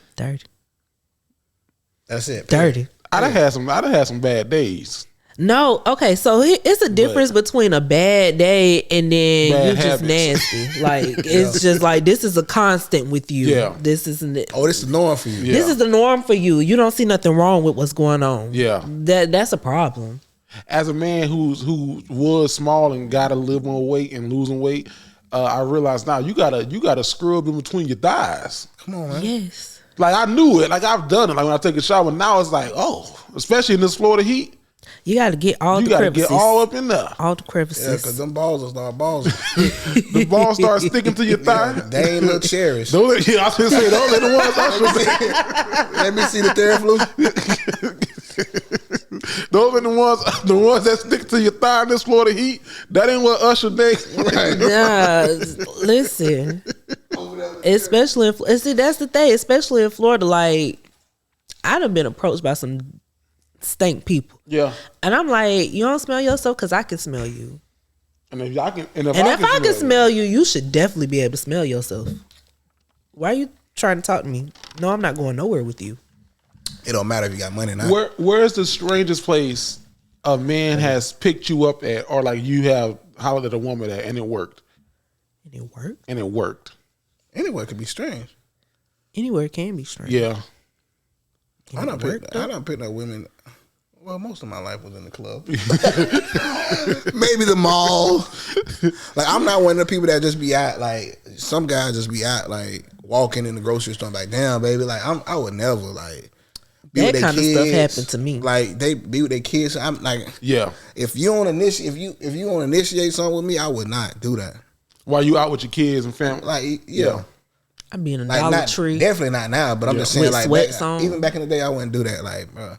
That's it. Dirty. I'd have had some bad days. No, okay, so it's a difference between a bad day and then Bad you're just habits. nasty. Like it's just like this is a constant with you. Yeah. This isn't it. Oh, this is normal for you. Yeah. This is the norm for you. You don't see nothing wrong with what's going on. Yeah. That's a problem. as a man who was small and got to live more weight and losing weight, I realized now you gotta scrub in between your thighs. Come on, man. Yes. Like I knew it, like I've done it. Like when I take a shower, now it's like, oh, especially in this Florida heat, You got to get all you the gotta crevices. get all up in there. All the Yeah, crevices. because them balls will start balls. The balls start sticking to your thigh. They ain't little cherries. Those, I was gonna say those are the ones Let me see the Theraflu. Those are the ones that stick to your thigh in this Florida heat. That ain't what Usher did. Nah, listen. Especially see, that's the thing. Especially in Florida, like I done been approached by some stank people. Yeah. And I'm like, you don't smell yourself because I can smell you. And if I can smell you, you should definitely be able to smell yourself. Why are you trying to talk to me? No, I'm not going nowhere with you. It don't matter if you got money or not. Where's the strangest place a man has picked you up at, or like you have hollered at a woman at, and it worked? And it worked? And it worked. Anywhere could be strange. Anywhere can be strange. Yeah. I done picked up women. Well, most of my life was in the club. Maybe the mall. Like, I'm not one of the people that just be out. Like, some guys just be out, like, walking in the grocery store. Like, damn, baby. Like, I would never, like, be that with their kind kids. of stuff happened to me. Like, they be with their kids. I'm like, Yeah. if you want to initiate something with me, I would not do that. While you out with your kids and family. Like, yeah. I be in a Like, Dollar Tree. definitely not now, but I'm just saying, With like, sweats on. even back in the day, I wouldn't do that. Like, bro.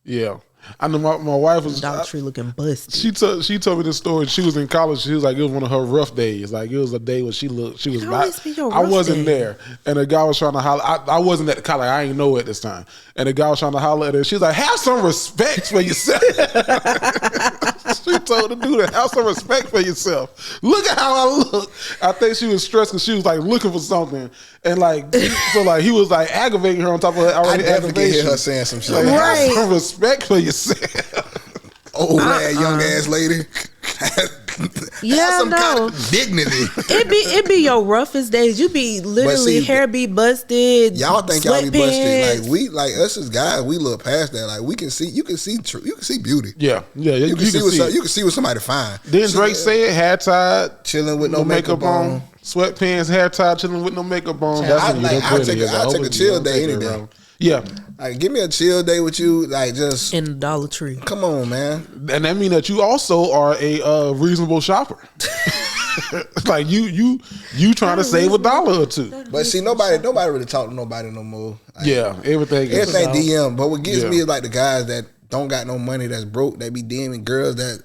Yeah. I know my wife was Dollar Tree looking busted. She told me this story. She was in college. She was like, it was one of her rough days. Like, it was a day when she was always be your I rough wasn't day. there. And the guy was trying to holler. I wasn't at the college. I ain't know at this time. And the guy was trying to holler at her. She was like, have some respect for yourself. She told the dude to have some respect for yourself. Look at how I look. I think she was stressed because she was like looking for something. And like, so like he was like aggravating her on top of her I already definitely can hear aggravation. her saying some shit. Like, Right. have some respect for yourself. Old ass, young ass lady. Yeah, Have some kind no. of dignity. It be your roughest days. You be literally see, hair be busted. Y'all think y'all be busted? sweatpants. Like us as guys, we look past that. Like you can see beauty. Yeah. You can see it. you can see what somebody find. Didn't Drake say it? Hair tied, Chilling with no makeup on. sweatpants, hair tied, chilling with no makeup on. That's I- when like, you don't I'll put take it a- in. I'll take a Hopefully chill you don't day take any it day. wrong. Yeah, Like give me a chill day with you. Like just in the Dollar Tree. come on, man. and that means that you also are a reasonable shopper. Like you trying to save $1 or $2. But see, nobody really talk to nobody no more. Like, Yeah, everything is everything DM. But what gets Yeah. me is like the guys that don't got no money, that's broke, that be DMing girls that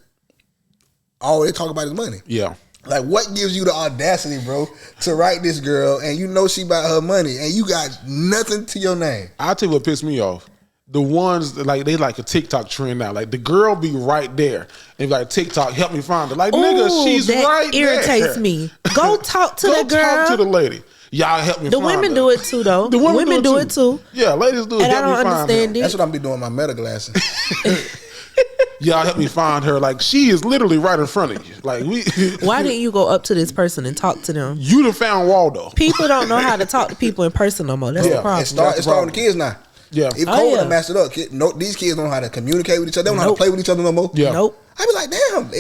all they talk about is money. Yeah. Like, what gives you the audacity, bro, to write this girl and you know she about her money and you got nothing to your name? I'll tell you what pissed me off. The ones that like they like a TikTok trend now. Like the girl be right there and be like, TikTok, help me find her. Like nigga, Ooh, she's that right irritates there. me. Go talk to Go that girl. talk to the lady. Y'all help me The find women her. do it too, though. The women do it too. Yeah, ladies do it. And I Help me don't find understand her. it. That's what I'm be doing with my meta glasses. Y'all help me find her. Like she is literally right in front of you. Like Why didn't you go up to this person and talk to them? You done found Waldo. People don't know how to talk to people in person no more. That's Yeah, the problem. It's starting with the kids now. Yeah. If Oh, COVID yeah. done messed it up, these kids don't know how to communicate with each other. They don't know how to Nope. play with each other no more. Yeah. Nope. I be like, damn,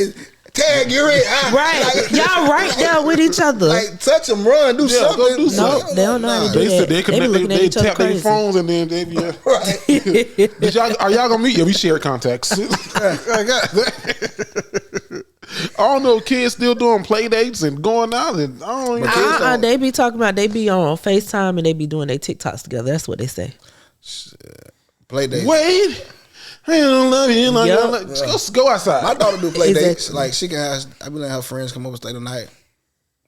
tag, you're it. Right. Like, Y'all right there with each other. like touch them, run, do Yeah, something. go do Nope, something. they don't know how to do They that. said they They be connect. looking at They each other tap their crazy. phones and then they be. Right. Are y'all gonna meet? Yeah, we share contacts. I don't know. Kids still doing play dates and going out, and I don't even. kids don't- They be talking about they be on FaceTime and they be doing their TikToks together. That's what they say. Play dates. Wait, I don't love you. Like, Yep. Just go outside. My daughter do play Exactly. dates. Like she can ask, I be letting her friends come over stay the night.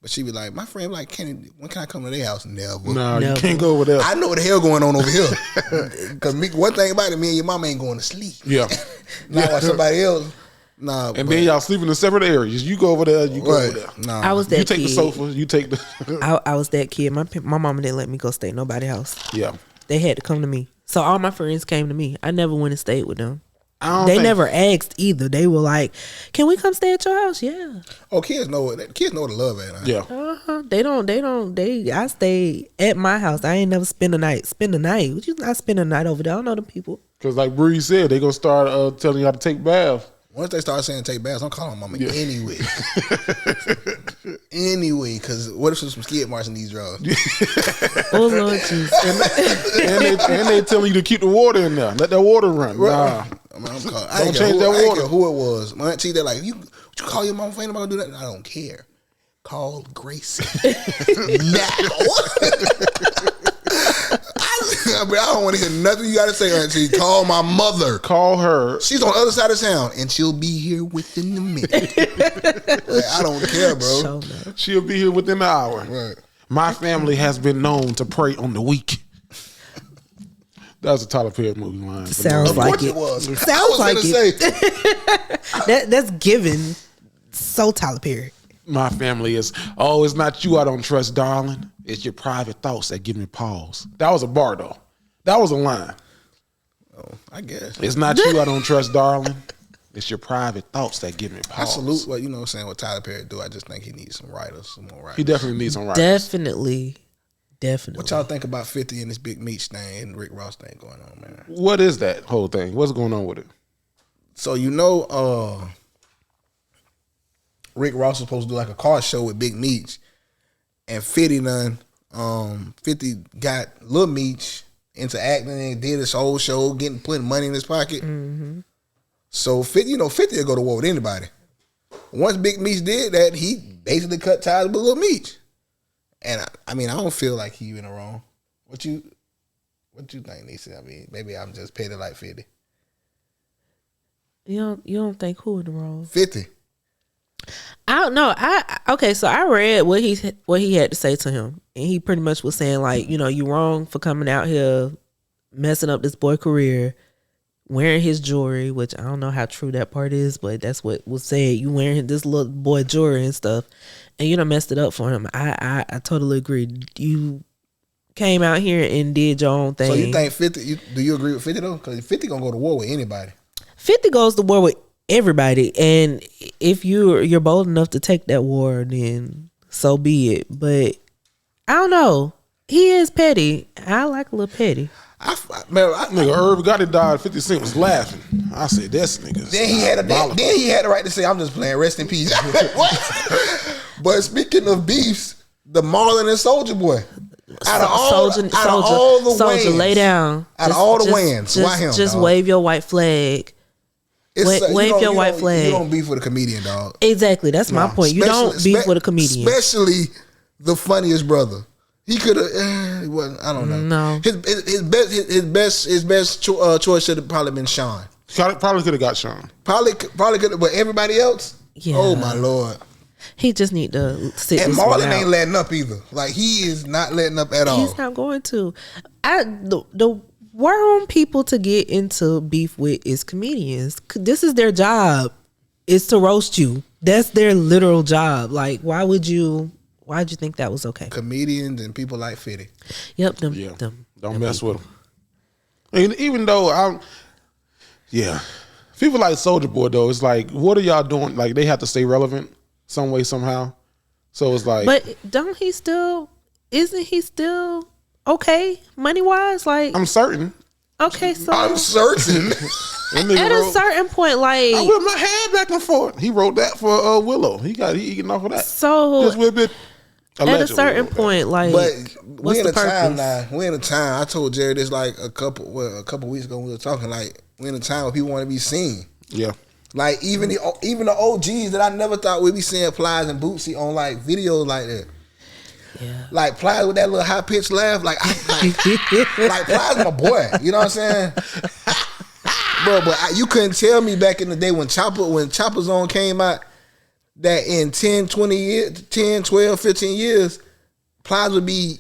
But she be like, my friend like, when can I come to their house? Never. No, you Never. can't go over there. I know what the hell going on over here. Cause one thing about it, me and your mama ain't going to sleep. Yeah, Not like somebody else. Nah. and then y'all sleep in the separate areas. You go over there. You go over there. Nah. I was that You take kid. the sofa. You take the. I was that kid. My mama didn't let me go stay at nobody's house. Yeah, They had to come to me. So all my friends came to me. I never went and stayed with them. I don't They think- never asked either. They were like, "Can we come stay at your house?" Yeah. Oh, kids know what the love at. Huh? Yeah, They I stayed at my house. I ain't never spend the night. Would you not spend a night over there? I don't know the people. because like Bree said, they gonna start telling y'all to take baths. Once they start saying take baths, I'm calling mama anyway. Anyway, because what if there's some skid marks in these drawers? Oh Lord Jesus! and they telling you to keep the water in there. Let that water run. Nah. Don't change that water. Who it was. My auntie, they're like, you call your mom for anybody to do that? I don't care. Call Gracie now. I don't want to hear nothing you got to say, auntie. Call my mother. Call her. She's on the other side of town, and she'll be here within the minute. Like, I don't care, bro. She'll be here within the hour. Right. My family has been known to pray on the week. That was a Tyler Perry movie line. Sounds like it. Sounds like it. That's given. So Tyler Perry. My family is, it's not you I don't trust, darling. It's your private thoughts that give me pause. That was a bar, though. That was a line. Oh, I guess. It's not you I don't trust, darling. It's your private thoughts that give me pause. I salute what Tyler Perry do. I just think he needs some more writers. He definitely needs some writers. Definitely. What y'all think about 50 and this Big Meech thing and Rick Ross thing going on, man? What is that whole thing? What's going on with it? So Rick Ross was supposed to do like a car show with Big Meech, and 50 got Lil Meech into acting and did his whole show, putting money in his pocket. Mm-hmm. So 50 will go to war with anybody. Once Big Meech did that, he basically cut ties with Lil Meech. And I don't feel like he in the wrong. What you think, Neesy? I mean, maybe I'm just petty like 50. You don't think who in the wrong? 50. I don't know. So I read what he had to say to him, and he pretty much was saying like, you wrong for coming out here messing up this boy career, wearing his jewelry, which I don't know how true that part is, but that's what was said. You wearing this little boy jewelry and stuff, and you done messed it up for him. I totally agree. You came out here and did your own thing. So you think 50? Do you agree with 50 though? Because 50 gonna go to war with anybody. 50 goes to war with everybody, and if you're bold enough to take that war, then so be it. But I don't know. He is petty. I like a little petty. Nigga, Herb Gotti died. 50 Cent was laughing. I said, "This nigga." Then he had the right to say, "I'm just playing. Rest in peace." What? But speaking of beefs, the Marlon and Soulja Boy. Out of all the Soulja, lay down. Out of all the wins, why him? Just dog? wave your white flag. Wave your white flag. You don't beef with a comedian, dog. Exactly. That's my point. You don't beef with a comedian. Especially the funniest brother. He could have. I don't know. No. His best choice should have probably been Sean. Probably could have got Sean. Probably could have. But everybody else. Yeah. Oh my Lord. He just need to sit. And Marlon ain't letting up either. Like he is not letting up at all. He's not going to. The worm people to get into beef with is comedians. This is their job. Is to roast you. That's their literal job. Like why'd you think that was okay? Comedians and people like 50. Yep. Don't mess with them. And even though people like Soulja Boy though, it's like, what are y'all doing? Like they have to stay relevant some way somehow. So it's like, but isn't he still okay money wise? Like I'm certain. Okay, so I'm certain. At a certain point, like I whip my head back and forth. He wrote that for Willow. He eating off of that. So just whip it. At a certain point, like, but what's the purpose? Time now. We're in a time. I told Jared this like a couple weeks ago when we were talking. Like we're in a time where people want to be seen. Yeah. Like even the OGs that I never thought we'd be seeing Plies and Bootsy on like videos like that. Yeah. Like Plies with that little high pitched laugh. Like Plies my boy. You know what I'm saying? Bro, but you couldn't tell me back in the day when Chopper Zone came out that in 10, 20 years, 10, 12, 15 years, Plies would be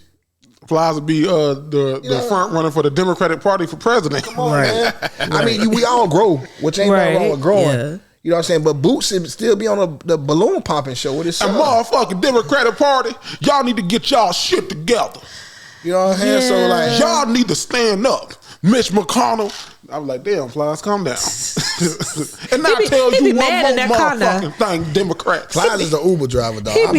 the front runner for the Democratic Party for president. Come on, man. I mean, we all grow, which ain't nothing wrong with growing. Yeah. You know what I'm saying? But Boots still be on the balloon popping show with his son. A motherfucking Democratic Party, y'all need to get y'all shit together. You know what I'm saying? So like, y'all need to stand up. Mitch McConnell. I was like, damn, Plies, calm down. And I tell you one more motherfucking thing, Democrats. Plies is the Uber driver, dog. That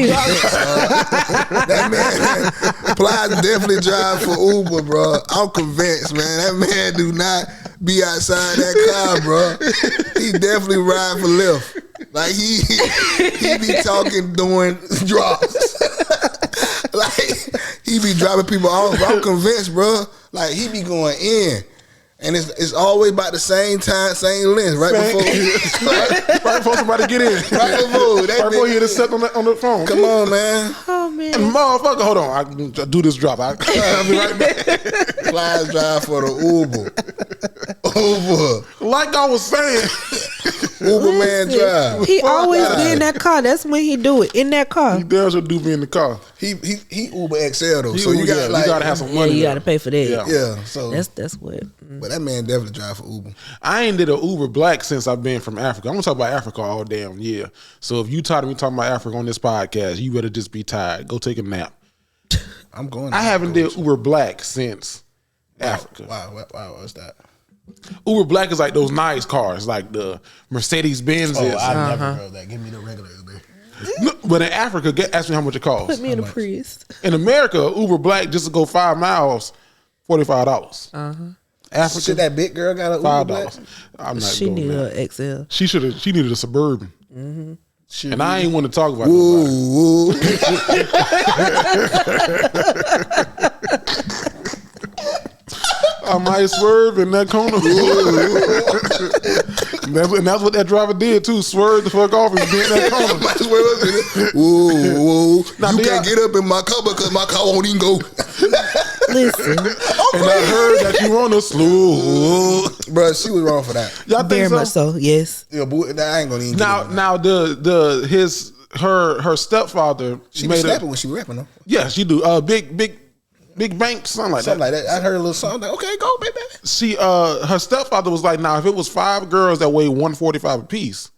man, Plies definitely drive for Uber, bro. I'm convinced, man. That man do not be outside that car, bro. He definitely ride for Lyft. Like he be talking doing drops. Like he be dropping people off. I'm convinced, bro. Like he be going in. And it's always about the same time, same length, right before somebody get in. Right before you get set on the phone. Come on, man. Oh man. And motherfucker, hold on. I do this drop. I'll be right back. Flies drive for the Uber. Like I was saying. Uber man drive. He always be in that car. That's when he do it. In that car. He damn sure do be in the car. He Uber XL though. So you gotta have some money. Yeah, you gotta pay for that. Yeah. So that's what. But that man definitely drive for Uber. I ain't did an Uber Black since I've been from Africa. I'm gonna talk about Africa all damn year. So if you tired of me talking about Africa on this podcast, you better just be tired. Go take a nap. I'm going. I haven't did Uber Black since Africa. Wow, what's that? Uber Black is like those nice cars, like the Mercedes Benz. Oh, I never heard that. Give me the regular Uber. No, but in Africa, ask me how much it costs. Put me in a Prius. In America, Uber Black just to go 5 miles, $45. Africa, Shit, that big girl got an Uber Black. I'm not. She doing needed that. an XL. She needed a Suburban. And I ain't want to talk about Ooh. I might swerve in that corner. And that's what that driver did too. Swerve the fuck off and get in that corner. Might swerve in it. Ooh. Now, You can't get up in my car because my car won't even go. Listen, And I heard that you on a slow. Bro, she was wrong for that. Y'all think very so? much so. Yes. Yeah, boy, I ain't gonna even Now her stepfather She made be a, snapping when she rapping though. yeah, she do big bank, something like Something that. like that. I heard a little song like, okay, go, baby. She her stepfather was like, now if it was 5 girls that weigh 145 apiece,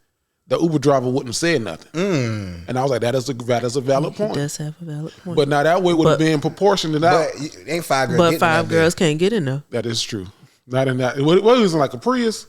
the Uber driver wouldn't have said nothing. And I was like, that is a valid point. He does have a valid point. But now that way would have been proportionate out. But ain't 5 girls. But getting 5 that girls can't get in there. That is true. Not in that. What was it, like a Prius?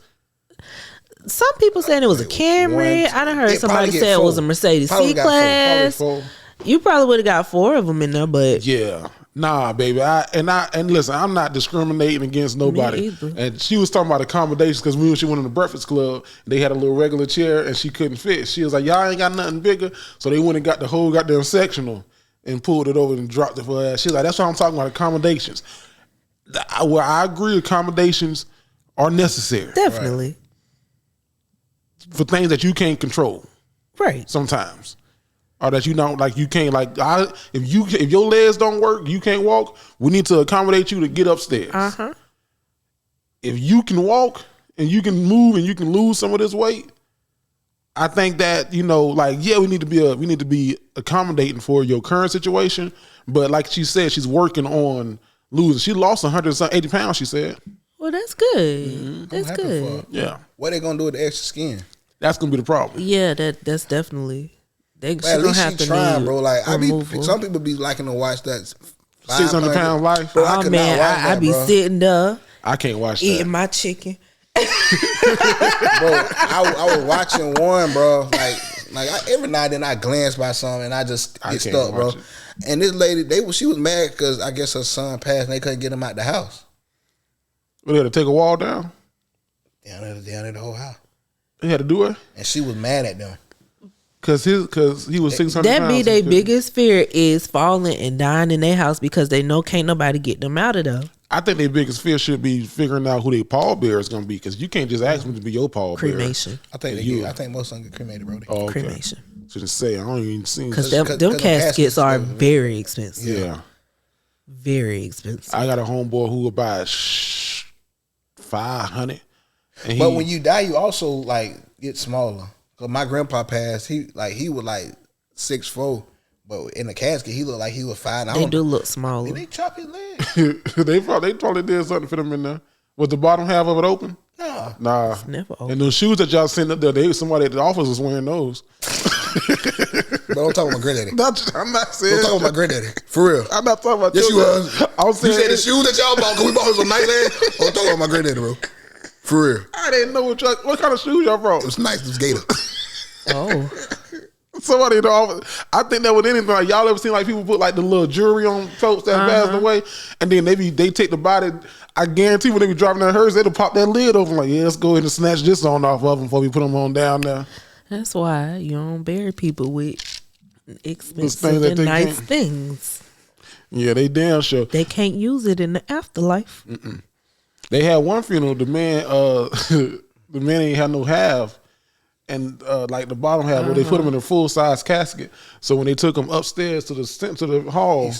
Some people saying it was a Camry. I done heard It somebody probably say get it was a 4. Mercedes Probably got 4. C-Class. Probably 4. You probably would have got 4 of them in there, but Yeah. Nah, baby. And listen, I'm not discriminating against nobody. either. And she was talking about accommodations because when she went in the Breakfast Club, they had a little regular chair and she couldn't fit. She was like, y'all ain't got nothing bigger. So they went and got the whole goddamn sectional and pulled it over and dropped it for her ass. She's like, that's what I'm talking about, accommodations. Where I agree, accommodations are necessary definitely. for things that you can't control Right. sometimes. Or that you don't like, you can't like. If your legs don't work, you can't walk. We need to accommodate you to get upstairs. If you can walk and you can move and you can lose some of this weight, I think that we need to be accommodating for your current situation. But like she said, she's working on losing. She lost 180 pounds. She said, Well, that's good. That's happy good. for her. "Yeah, What they gonna do with the extra skin? that's gonna be the problem." Yeah, that's definitely. She But at gonna least have she to trying, need bro. Like removal. some people be liking to watch that 600 pound life. Bro, I Oh could man, not watch I that, be bro. sitting there I can't watch eating that. my chicken. Bro, I was watching one, bro. Every now and then I glance by something and I just I get can't stuck, bro. watch it. And this lady, she was mad because I guess her son passed and they couldn't get him out the house. We had to take a wall down. Down at the whole house. They had to do it And she was mad at them. because he was 600 That pounds. be He their couldn't- biggest fear is falling and dying in their house because they know can't nobody get them out of there. I think their biggest fear should be figuring out who their pallbearer is going to be because you can't just ask them to be your pallbearer. Cremation. I think most of them get cremated, bro. Oh, okay. Cremation. So just say I don't even see. Because Cause them the caskets caskets are are- very expensive. Yeah, Very expensive. I got a homeboy who would buy 500. And But when you die, you also like get smaller. Cause my grandpa passed, he was like 6'4", but in the casket he looked like he was 5. They do look smaller. Did they chop his leg? they probably did something for them in there. Was the bottom half of it open? No. Nah. Never open. And those shoes that y'all sent up there, somebody at the office was wearing those. But don't talk about my granddaddy. I'm not saying. Don't talk about my granddaddy. For real. I'm not talking about. Yes, you your- was. I was You saying said the shoes that y'all bought because we bought them from Nightlife. Don't talk about my granddaddy, bro. For real. I didn't know what kind of shoes y'all brought. It was nice. It was Gator. Oh. Somebody, I think that with anything, like y'all ever seen like people put like the little jewelry on folks that passed away, and then they take the body. I guarantee when they be driving that hearse, they'll pop that lid over like, yeah, let's go ahead and snatch this on off of them before we put them on down there. That's why you don't bury people with expensive and nice things. Yeah, they damn sure. They can't use it in the afterlife. They had one funeral, the man ain't had no half. And like the bottom half, where they put him in a full size casket. So when they took him upstairs to the hall,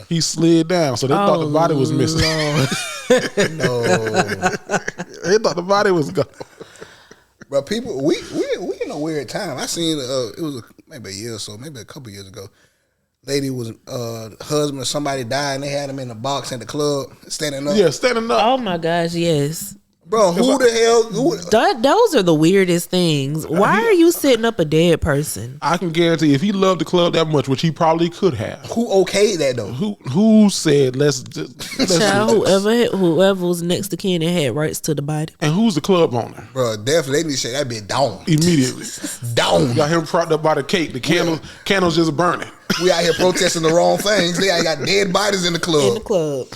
he slid down. So they thought the body was missing. No, they thought the body was gone. But people, we in a weird time. I seen it was maybe a year or so, maybe a couple years ago. Lady was husband or somebody died, and they had him in a box in the club standing up. Yeah, standing up. Oh my gosh, yes. Bro, who the hell? Those are the weirdest things. Why are you setting up a dead person? I can guarantee if he loved the club that much, which he probably could have. Who okayed that though? Who said let's Child, whoever was next to kin and had rights to the body. And who's the club owner? Bro, definitely they need to shut that bitch down Immediately. Down. Got him propped up by the cake. The candles just burning. We out here protesting the wrong things. They got dead bodies in the club. In the club.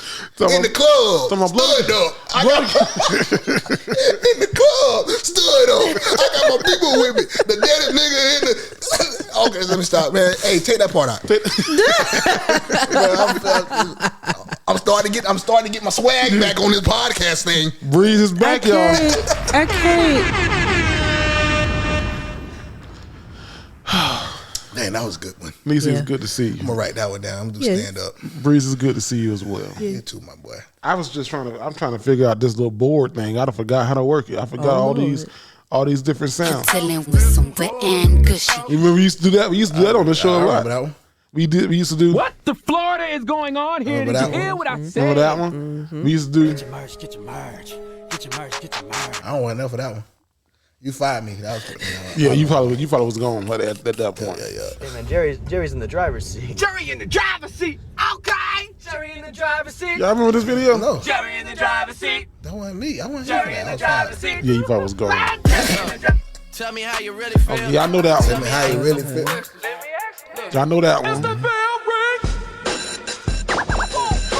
In the club. Stood up. In the club. Stood up. I got my people with me. The deadest nigga in the. Okay, let me stop, man. Hey, take that part out. I'm starting to get my swag back on this podcast thing. Breeze is back, y'all. I can't. Man, that was a good one. Neesy, it's good to see you. I'm gonna write that one down. I'm gonna do stand up. Breeze is good to see you as well. You too, my boy. I'm trying to figure out this little board thing. I forgot how to work it. I forgot all these different sounds. With some wet and gushy. You remember we used to do that? We used to do that on the show a lot. Remember that one? We used to do. What the Florida is going on here? Did you hear what I said? Remember that one? We used to do. Get your merch. Get your merch. I don't want enough of that one. You fired me. That was, yeah, you probably was gone at that point. Yeah. Hey man, Jerry's in the driver's seat. Jerry in the driver's seat. Okay. Jerry in the driver's seat. Y'all remember this video? No. Jerry in the driver's seat. That wasn't me. I wasn't Jerry in the driver's seat. Yeah, you probably was gone. Tell me how you really feel. Okay, yeah, I know that Tell one. me how you really feel. Y'all know that one.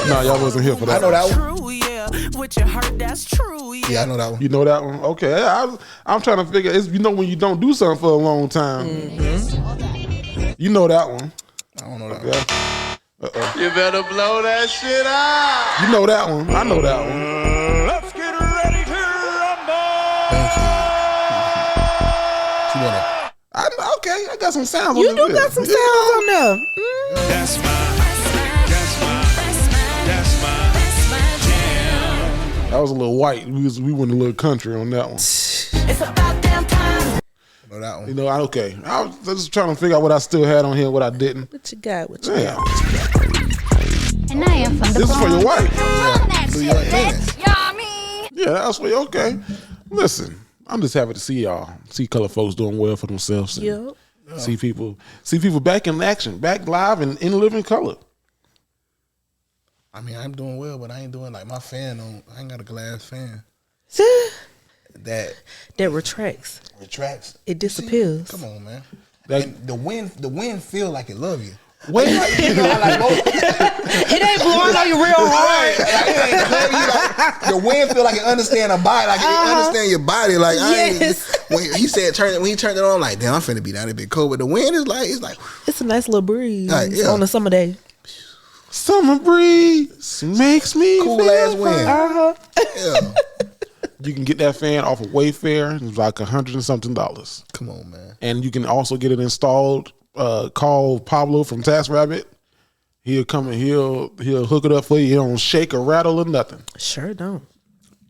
No, y'all wasn't here for that. I know that one. True, yeah. With your heart, that's true, yeah. Yeah, I know that one. You know that one? Okay. I'm trying to figure. It's, when you don't do something for a long time. You know that one. I don't know that one. You better blow that shit out. You know that one. I know that one. Let's get ready to rumble. Thank you. Okay, I got some sounds. You on do this got some video. sounds on there. That's my jam. That was a little white. We went a little country on that one. It's about damn time. I know that one. You know, okay. I was just trying to figure out what I still had on here, what I didn't. What you got? Damn. And I am from the This is for your wife. Yummy. Yeah, that's for you. Okay. Listen, I'm just happy to see y'all. See color folks doing well for themselves. And Yep. see people back in action, back live and in living color. I mean, I'm doing well, but I ain't doing like my fan on. I ain't got a glass fan that retracts. retracts. It disappears. Come on, man. That- And the wind feel like it love you. Wait, It ain't blowing on you real hard. The wind feel like it understand a body, like it understand your body. Like Yes. when he turned it on, like damn, I'm finna be down a bit cold. But the wind is like It's a nice little breeze Yeah. on a summer day. summer breeze makes me cool feel ass wind. Yeah. You can get that fan off of Wayfair. It's like $100 and something. Come on, man. And you can also get it installed. Call Pablo from TaskRabbit. He'll come and he'll hook it up for you. He don't shake or rattle or nothing. Sure don't.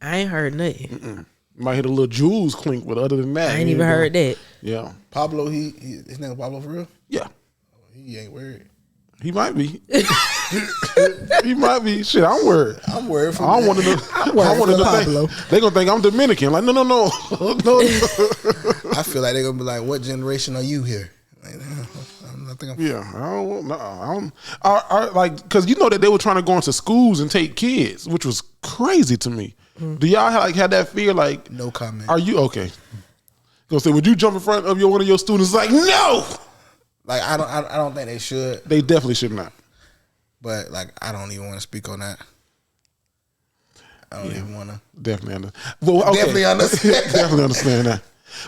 I ain't heard nothing. You might hit a little jewels clink, but other than that, I ain't even heard that. Yeah, Pablo, his name is Pablo for real? yeah, He ain't worried. he might be. He might be. Shit, I'm worried. I'm worried for I want to know. I want to Pablo. think they gonna think I'm Dominican. Like no. I feel like they're gonna be like, what generation are you here? Like, I think I'm Yeah, I don't. Like, because you know that they were trying to go into schools and take kids, which was crazy to me. Do y'all had that fear? Like, no comment. Are you okay? Gonna say, would you jump in front of one of your students? Like, no. Like I don't think they should. They definitely should not. But like I don't even want to speak on that. I don't even want to. Definitely understand. Definitely Definitely understand that.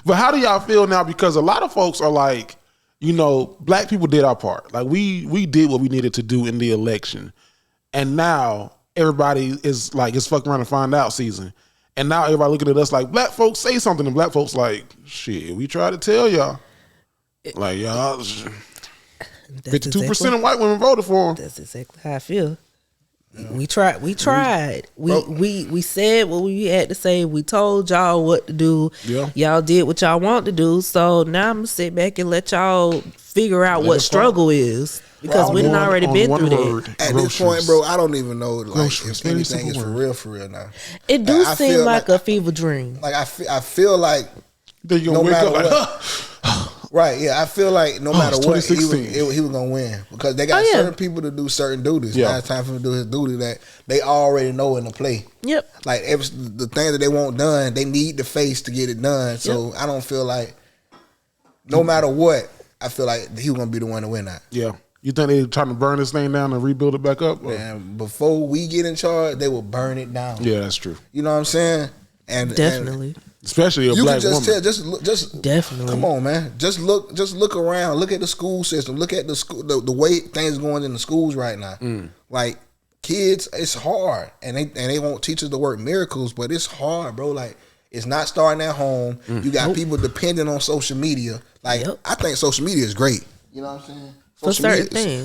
But how do y'all feel now? Because a lot of folks are like, black people did our part. Like we did what we needed to do in the election, and now everybody is like, it's fucking around and find out season. And now everybody looking at us like, black folks say something, and black folks like, shit, we tried to tell y'all. Like, y'all, 52% of white women voted for him. That's exactly how I feel. We tried. We said what we had to say. We told y'all what to do. Yeah. Y'all did what y'all want to do. So now I'm gonna sit back and let y'all figure out what struggle is, because we done already been through that. At this point, bro, I don't even know like if anything is for real now. It do seem like a fever dream. Like I feel like no matter what. Right, yeah, I feel like no matter what, he was gonna win, because they got certain people to do certain duties. Now it's time for him to do his duty that they already know in the play. Yep. Like the thing that they want done, they need the face to get it done. So I don't feel like, no matter what, I feel like he was gonna be the one to win that. Yeah. You think they trying to burn this thing down and rebuild it back up? Man, before we get in charge, they will burn it down. Yeah, that's true. You know what I'm saying? And definitely. Especially a black woman. Just definitely. Come on, man. Just look around. Look at the school system. Look at the school, the way things going in the schools right now. Like kids, it's hard, and they won't teach us to work miracles, but it's hard, bro. Like it's not starting at home. You got people depending on social media. Like I think social media is great. You know what I'm saying?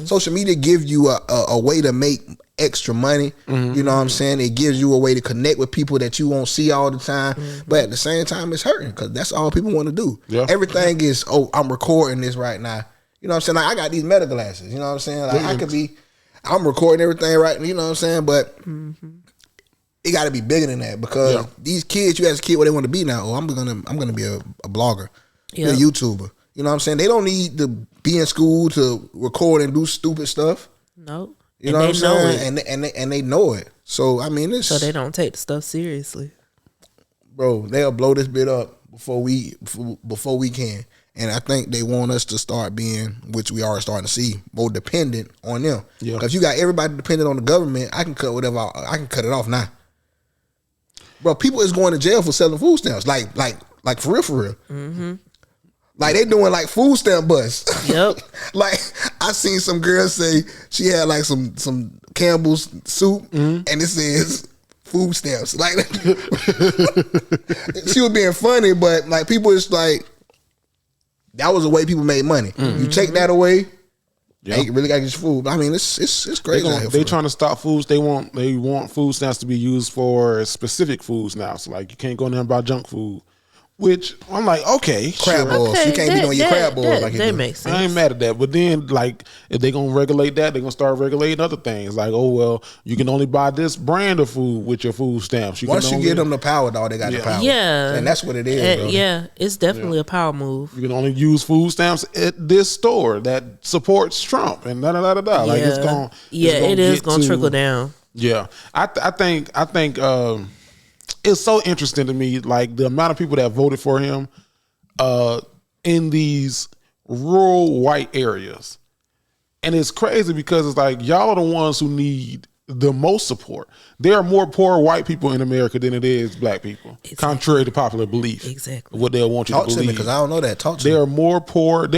Social media give you a way to make extra money. You know what I'm saying? It gives you a way to connect with people that you won't see all the time. But at the same time, it's hurting, because that's all people want to do. Yeah. Everything is, I'm recording this right now. You know what I'm saying? Like I got these meta glasses. You know what I'm saying? Like I'm recording everything right. You know what I'm saying? But it got to be bigger than that, because these kids, you ask a kid what they want to be now. I'm gonna be a blogger, be a YouTuber. You know what I'm saying? They don't need to be in school to record and do stupid stuff. No. You know what I'm saying? And they know it. So I mean, so they don't take the stuff seriously. Bro, they'll blow this bit up before we can. And I think they want us to start being, which we are starting to see, more dependent on them. Yeah. Because you got everybody dependent on the government. I can cut whatever I can cut it off now. Bro, people is going to jail for selling food stamps. Like for real. Mm-hmm. Like they doing like food stamp busts. Yep. Like I seen some girl say she had like some Campbell's soup and it says food stamps. Like she was being funny, but like people is like, that was the way people made money. You take that away, you really gotta get your food. I mean, it's crazy. They trying to stop foods. They want food stamps to be used for specific foods now. So like you can't go in there and buy junk food. Which I'm like, okay, crab balls. You can't be doing your crab balls like that makes sense. I ain't mad at that, but then like if they gonna regulate that, they gonna start regulating other things. Like, oh well, you can only buy this brand of food with your food stamps. Once you give them the power, dog, they got the power. Yeah, and that's what it is. Yeah, it's definitely a power move. You can only use food stamps at this store that supports Trump and da da da da. Like it's gonna. It is gonna trickle down. Yeah, I think. It's so interesting to me, like the amount of people that voted for him in these rural white areas. And it's crazy because it's like, y'all are the ones who need the most support. There are more poor white people in America than it is black people, contrary to popular belief. Exactly. What they'll want you to believe. Talk to me, because I don't know that. Talk to me. There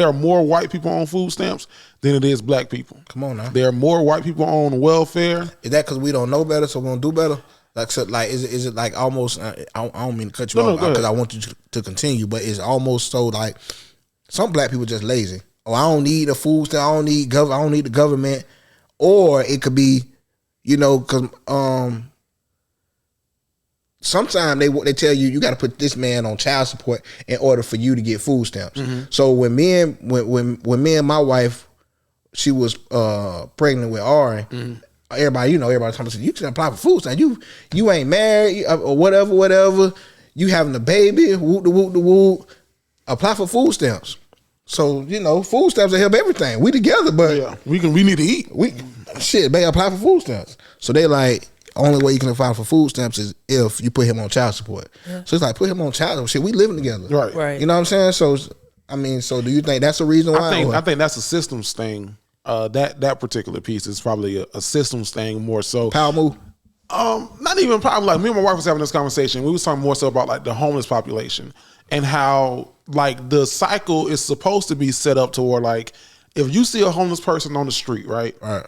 are more white people on food stamps than it is black people. Come on now. There are more white people on welfare. Is that because we don't know better, so we're going to do better? Like, so, like, is it like almost? I don't mean to cut you off because I want you to continue, but it's almost so like some black people just lazy. Oh, I don't need a food stamp. I don't need the government. Or it could be, because sometimes they tell you got to put this man on child support in order for you to get food stamps. Mm-hmm. So when me and my wife, she was pregnant with Ari. Mm-hmm. Everybody talking about, you can apply for food stamps. You ain't married or whatever. You having a baby, whoop the whoop. Apply for food stamps. So food stamps will help everything. We together, but we need to eat. They apply for food stamps. So they like, only way you can apply for food stamps is if you put him on child support. Yeah. So it's like, put him on child support. Shit, we living together, right? You know what I'm saying? So I mean, so do you think that's a reason why? I think that's a systems thing. That particular piece is probably a systems thing more so. Power move. Not even probably like me and my wife was having this conversation. We was talking more so about like the homeless population and how like the cycle is supposed to be set up to where like if you see a homeless person on the street, right? Right.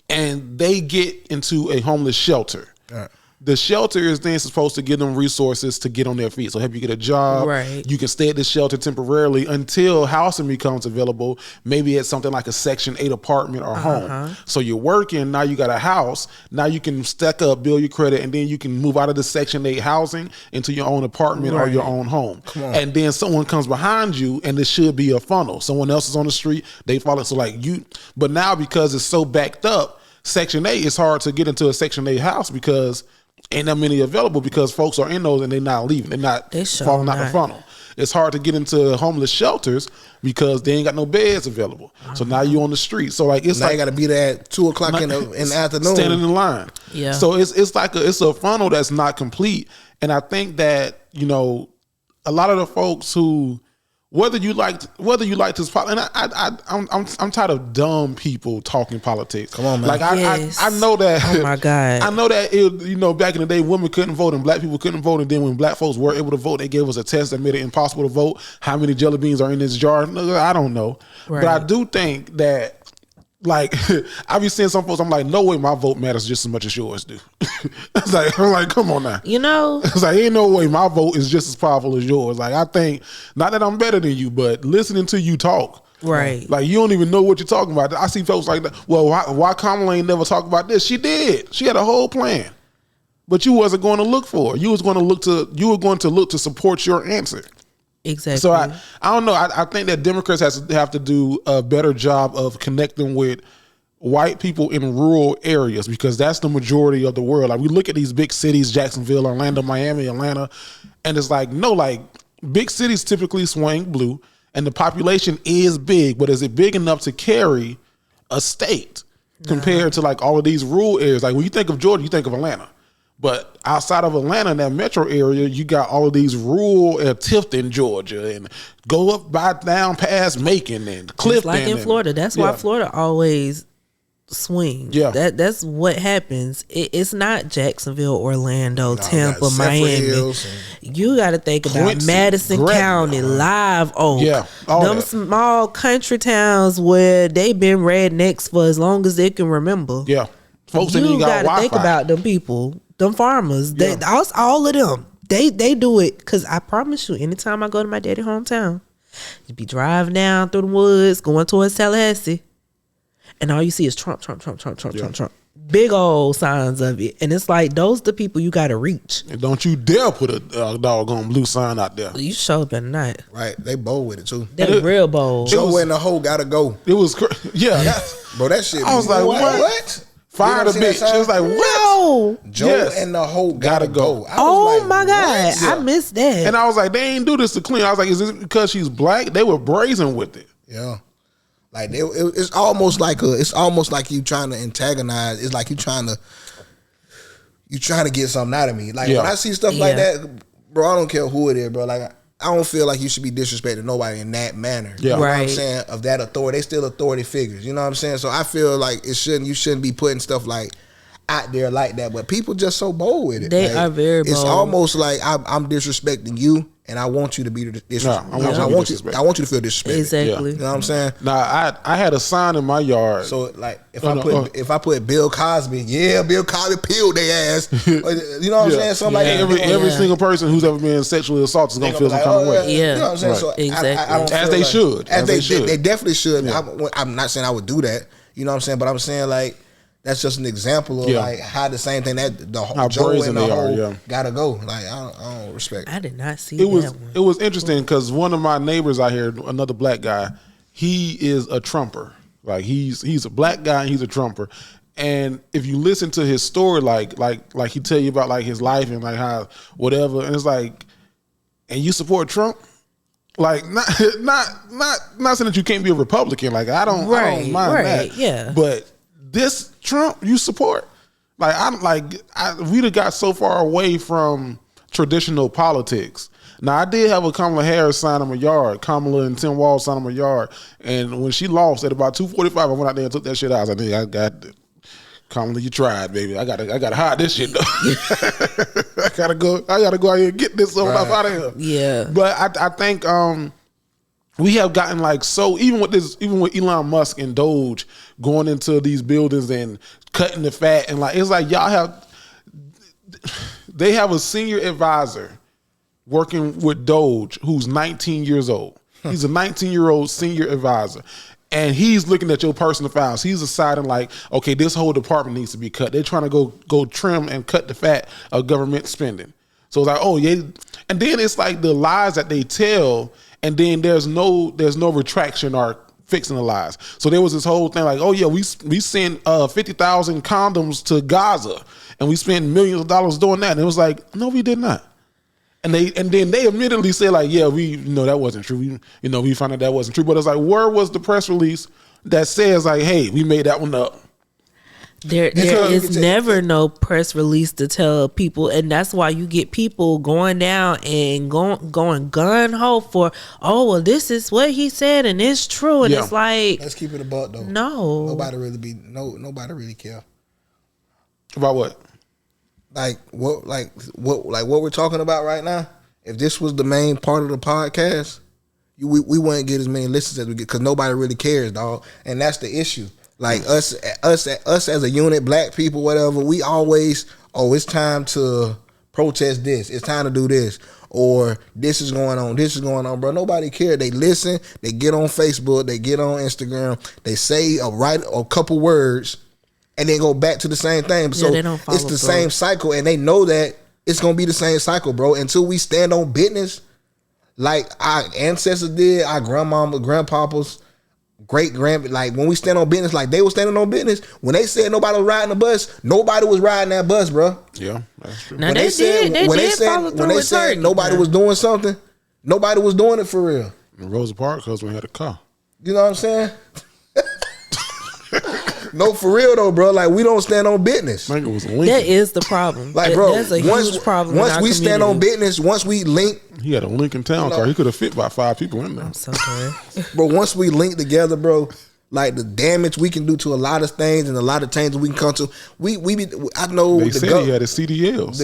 And they get into a homeless shelter. Right. The shelter is then supposed to give them resources to get on their feet. So help you get a job. Right. You can stay at the shelter temporarily until housing becomes available. Maybe it's something like a Section 8 apartment or home. So you're working, now you got a house. Now you can stack up, build your credit, and then you can move out of the Section 8 housing into your own apartment or your own home. And then someone comes behind you and this should be a funnel. Someone else is on the street, they follow. So like you, but now because it's so backed up, Section 8, it's hard to get into a Section 8 house because ain't that many available because folks are in those and they're not leaving. They're not falling out the funnel. It's hard to get into homeless shelters because they ain't got no beds available. So now you're on the street. So like it's now like you got to be there at 2:00 in the afternoon, standing in line. Yeah. So it's like it's a funnel that's not complete. And I think that a lot of the folks who whether you like this, and I'm tired of dumb people talking politics. Come on, man. Like I know that. Oh my God. I know that back in the day, women couldn't vote and black people couldn't vote, and then when black folks were able to vote, they gave us a test that made it impossible to vote. How many jelly beans are in this jar? I don't know, but I do think that. Like I be seeing some folks, I'm like, no way, my vote matters just as much as yours do. I'm like, come on now. It's like, ain't no way my vote is just as powerful as yours. Like I think, not that I'm better than you, but listening to you talk, right? Like you don't even know what you're talking about. I see folks like that. Well, why Kamala ain't never talk about this? She did. She had a whole plan, but you wasn't going to look for it. You were going to look to support your answer. Exactly. So I don't know. I think that Democrats have to do a better job of connecting with white people in rural areas because that's the majority of the world. Like we look at these big cities, Jacksonville, Orlando, Miami, Atlanta, and it's like, no, like big cities typically swing blue and the population is big, but is it big enough to carry a state compared to like all of these rural areas? Like when you think of Georgia, you think of Atlanta. But outside of Atlanta, in that metro area, you got all of these rural Tifton, Georgia, and go up down past Macon and Clifton. It's like in Florida. That's why Florida always swings. Yeah. That's what happens. It's not Jacksonville, Orlando, Tampa, Miami. You got to think about Quincy, Madison County, Live Oak. Yeah, them small country towns where they been rednecks for as long as they can remember. Yeah. Folks you got to think about them people. Them farmers, all of them, they do it. Because I promise you, anytime I go to my daddy hometown, you be driving down through the woods, going towards Tallahassee, and all you see is Trump. Big old signs of it. And it's like, those the people you got to reach. And don't you dare put a doggone blue sign out there. You sure better not. Right, they bold with it too. They real bold. Joe and the hoe gotta go. It was, bro, that shit. I was like, what? Fire the bitch. She was like, no. Joe and the hoe gotta go. Oh my God. I missed that. And I was like, they ain't do this to clean. I was like, is this because she's black? They were brazen with it. Yeah. Like it's almost like you trying to antagonize. It's like you trying to get something out of me. Like when I see stuff like that, bro, I don't care who it is, bro. Like I don't feel like you should be disrespecting nobody in that manner. Yeah. You know what I'm saying? Of that authority. They still authority figures. You know what I'm saying? So I feel like you shouldn't be putting stuff like out there like that. But people just so bold with it. They are very bold. It's almost like I'm disrespecting you and I want you to be disrespected. I want you to feel disrespected. Exactly. You know what I'm saying? Nah, I had a sign in my yard. So like if I put Bill Cosby, Bill Cosby peeled their ass. You know what I'm saying? Something like that. Every single person who's ever been sexually assaulted is gonna feel some kind of way. Yeah. You know what I'm saying? So exactly. I don't as they should. As they should. They definitely should. Yeah. I'm not saying I would do that. You know what I'm saying? But I'm saying like that's just an example of like how the same thing that the Joe and the whole gotta go. Like I don't respect it. I did not see that one. It was interesting because one of my neighbors out here, another black guy, he is a Trumper. Like he's a black guy and he's a Trumper. And if you listen to his story, like he tell you about like his life and like how whatever, and it's like, and you support Trump. Like not saying that you can't be a Republican. Like I don't mind that. Yeah. But this Trump you support. Like we'd have got so far away from traditional politics Now, I did have a Kamala Harris sign on my yard. Kamala and Tim Walz sign on my yard. And when she lost at about 2:45, I went out there and took that shit out. I was like, I got it. Kamala, you tried, baby. I gotta hide this shit though. I gotta go out here and get this stuff out of here. Yeah. But I think we have gotten like so even with Elon Musk and Doge going into these buildings and cutting the fat and like it's like they have a senior advisor working with Doge who's 19 years old. He's a 19-year-old senior advisor. And he's looking at your personal files. He's deciding like, okay, this whole department needs to be cut. They're trying to go trim and cut the fat of government spending. So it's like, oh yeah. And then it's like the lies that they tell, and then there's no retraction or fixing the lies. So there was this whole thing like, oh yeah, we sent 50,000 condoms to Gaza, and we spent millions of dollars doing that. And it was like, no, we did not. And then they immediately say like, yeah, that wasn't true. We found out that wasn't true. But it's like, where was the press release that says like, hey, we made that one up? There is never no press release to tell people, and that's why you get people going down and going gun ho for, oh well, this is what he said and it's true, and it's like, let's keep it a buck though. No, nobody really care about what. Like what we're talking about right now. If this was the main part of the podcast, we wouldn't get as many listens as we get because nobody really cares, dog. And that's the issue. Like us as a unit, black people, whatever. We always, it's time to protest this. It's time to do this, or this is going on. This is going on, bro. Nobody cares. They listen. They get on Facebook. They get on Instagram. They say a couple words. And then go back to the same thing. So it's the same cycle, and they know that it's gonna be the same cycle, bro. Until we stand on business, like our ancestors did, our grandmama, grandpapas, like when we stand on business, like they were standing on business. When they said nobody was riding the bus, nobody was riding that bus, bro. Yeah, that's true. Now when they said nobody was doing something, nobody was doing it for real. And Rosa Parks husband had a car. You know what I'm saying? No, for real though, bro. Like we don't stand on business. I think it was Lincoln. That is the problem. Like, bro, that's a huge problem. Once we stand on business, once we link, he had a Lincoln Town car. He could have fit about 5 people in there. I'm so sorry, bro. Once we link together, bro, like the damage we can do to a lot of things and a lot of changes we can come to. I know they said he had his CDLs.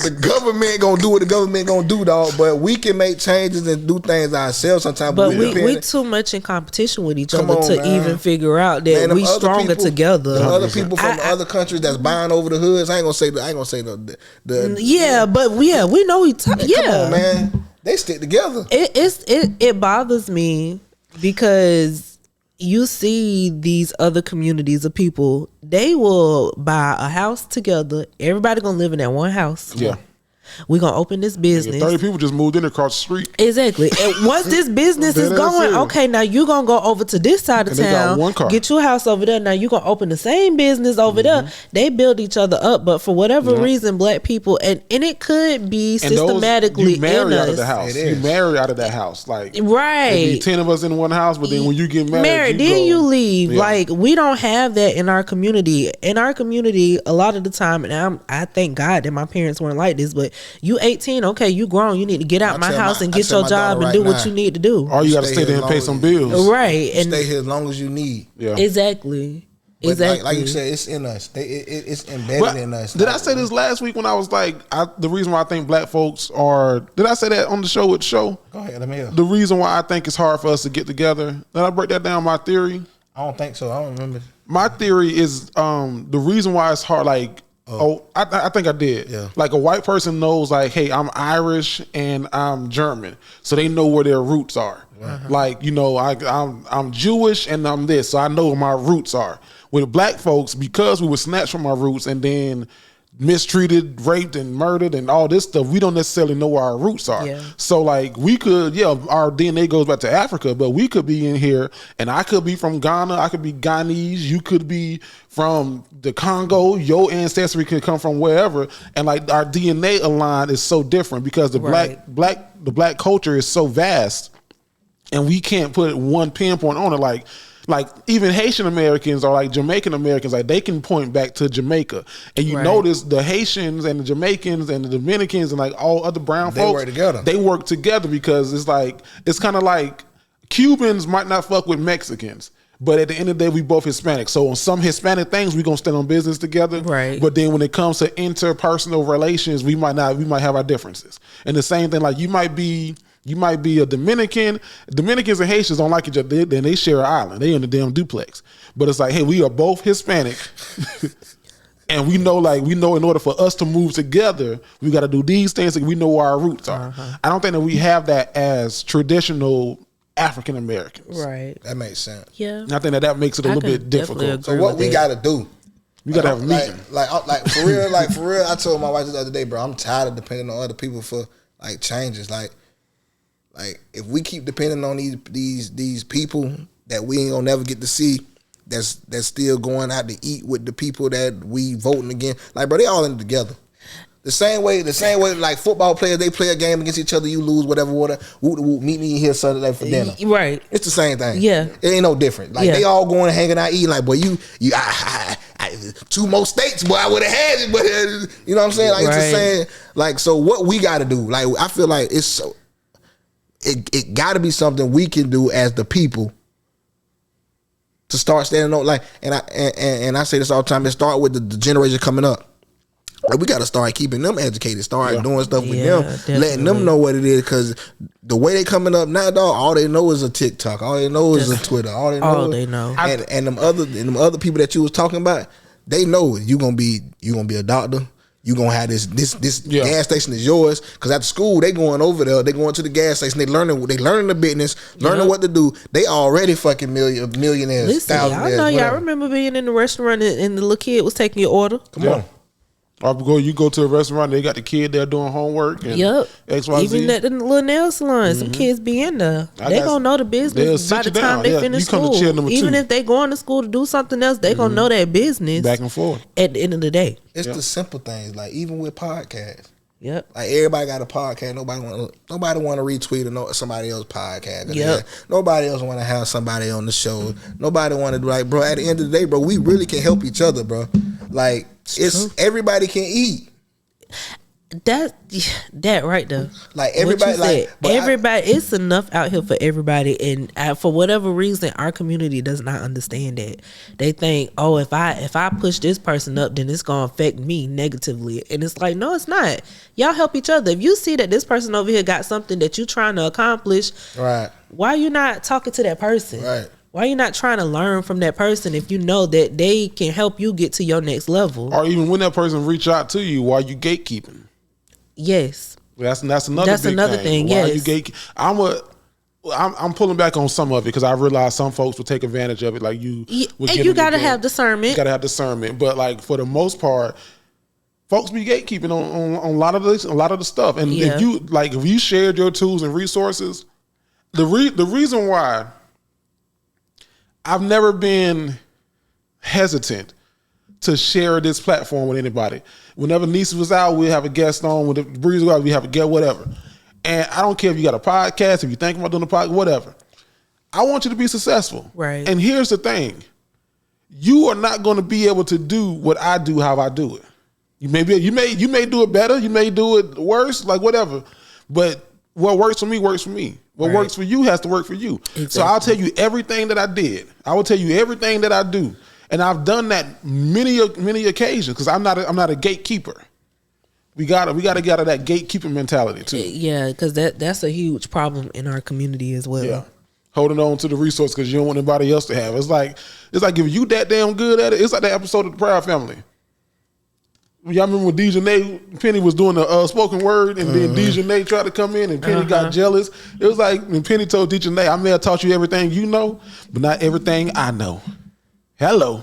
The government gonna do what the government gonna do, dog. But we can make changes and do things ourselves sometimes. But we too much in competition with each other to even figure out that we stronger together. The other people from other countries that's buying over the hoods. I ain't gonna say the yeah, but we know each other. Yeah, come on, man. They stick together. It bothers me because you see these other communities of people, they will buy a house together. Everybody gonna live in that one house. Yeah. We're gonna open this business. 30 people just moved in across the street. Exactly. And once this business is going, okay, now you gonna go over to this side of town, get your house over there. Now you gonna open the same business over there. They build each other up, but for whatever reason, black people, and it could be systematically you marry in out us. of the house. You marry out of that house. Like right. There be 10 of us in one house, but then when you get married, you leave. Yeah. Like we don't have that in our community. In our community, a lot of the time, and I thank God that my parents weren't like this, but you 18, okay, you grown. You need to get out my house and get your job and do what you need to do. Or you got to stay there and pay some bills. Right. And stay here as long as you need. Yeah. Exactly. But like you said, it's in us. It's embedded in us. Did I say this last week when I was like, the reason why I think black folks are, did I say that on the show with the show? Go ahead, let me hear. The reason why I think it's hard for us to get together. Did I break that down, my theory? I don't think so. I don't remember. My theory is the reason why it's hard, like, I think I did. Yeah. Like a white person knows, like, hey, I'm Irish and I'm German, so they know where their roots are. Uh-huh. Like, I'm Jewish and I'm this, so I know where my roots are. With black folks, because we were snatched from our roots and then mistreated, raped, and murdered, and all this stuff, we don't necessarily know where our roots are. Yeah. So, like, we could, our DNA goes back to Africa, but we could be in here, and I could be from Ghana, I could be Ghanese, you could be from the Congo, your ancestry could come from wherever, and like our DNA aligned is so different because the black culture is so vast, and we can't put one pinpoint on it. Like, Like even Haitian Americans or like Jamaican Americans, like they can point back to Jamaica, and you notice the Haitians and the Jamaicans and the Dominicans and like all other brown folks, they work together. They work together because it's kind of like Cubans might not fuck with Mexicans, but at the end of the day, we both Hispanic. So on some Hispanic things, we gonna stand on business together. Right. But then when it comes to interpersonal relations, we might have our differences. And the same thing, like you might be a Dominican. Dominicans and Haitians don't like each other. Then they share an island. They in the damn duplex. But it's like, hey, we are both Hispanic. And we know in order for us to move together, we got to do these things. We know where our roots are. I don't think that we have that as traditional African Americans. Right. That makes sense. Yeah. And I think that makes it a little bit difficult. So what we got to do? We got to have a meeting. Like for real, I told my wife the other day, bro, I'm tired of depending on other people for like changes. Like if we keep depending on these people that we ain't gonna never get to see, that's still going out to eat with the people that we voting against. Like, bro, they all in it together. The same way like football players, they play a game against each other, you lose, whatever, meet me here Sunday for dinner. Right. It's the same thing. Yeah. It ain't no different. Like they all going hanging out eating, like, boy, I 2 more steaks, boy, I would have had it, but you know what I'm saying? Like it's the same. Like, so what we gotta do, like I feel like it gotta be something we can do as the people to start standing on, like, and I say this all the time, it start with the generation coming up. Like, we got to start keeping them educated, start doing stuff with them, definitely. Letting them know what it is, because the way they coming up now, dog, all they know is a TikTok, all they know is a Twitter, all they know. And them other people that you was talking about, they know you gonna be a doctor. You gonna have this gas station is yours, because after school they going over there, they going to the gas station, they learning the business, learning what to do. They already fucking millionaires. Listen, I know y'all remember being in the restaurant and the little kid was taking your order. Come on. Or you go to a restaurant, they got the kid there doing homework and XYZ. Even at the little nail salon, some kids be in there. They gonna know the business by the time they finish school. Even if they going to school to do something else, they gonna know that business. Back and forth. At the end of the day. It's the simple things, like even with podcasts. Yep. Like everybody got a podcast. Nobody want to retweet somebody else's podcast. Yep. Nobody else want to have somebody on the show. Nobody want to do, like, bro, at the end of the day, bro, we really can help each other, bro. Like it's everybody can eat. That right there. Like everybody, it's enough out here for everybody, and for whatever reason, our community does not understand that. They think, oh, if I push this person up, then it's gonna affect me negatively, and it's like, no, it's not. Y'all help each other. If you see that this person over here got something that you trying to accomplish, right? Why are you not talking to that person? Right. Why are you not trying to learn from that person if you know that they can help you get to your next level? Or even when that person reach out to you, why you gatekeeping? Yes. That's another thing. Yes. I'm pulling back on some of it because I realize some folks will take advantage of it. Like you gotta have discernment. You gotta have discernment. But like for the most part, folks be gatekeeping on a lot of the stuff. And if you shared your tools and resources, the reason why I've never been hesitant to share this platform with anybody. Whenever Neesy was out, we'd have a guest on. When the Breeze was out, we have a guest, whatever. And I don't care if you got a podcast, if you think about doing a podcast, whatever. I want you to be successful. Right. And here's the thing. You are not going to be able to do what I do, how I do it. You may do it better, you may do it worse, like whatever. But what works for me works for me. What works for you has to work for you. Exactly. So I'll tell you everything that I did. I will tell you everything that I do. And I've done that many occasions because I'm not a gatekeeper. We gotta get out of that gatekeeping mentality too. Yeah, because that's a huge problem in our community as well. Yeah, holding on to the resource because you don't want anybody else to have. It's like if you that damn good at it. It's like that episode of The Proud Family. Y'all remember when Dejanay Penny was doing the spoken word, and then Dejanay tried to come in, and Penny got jealous. It was like when Penny told Dejanay, "I may have taught you everything you know, but not everything I know." Hello.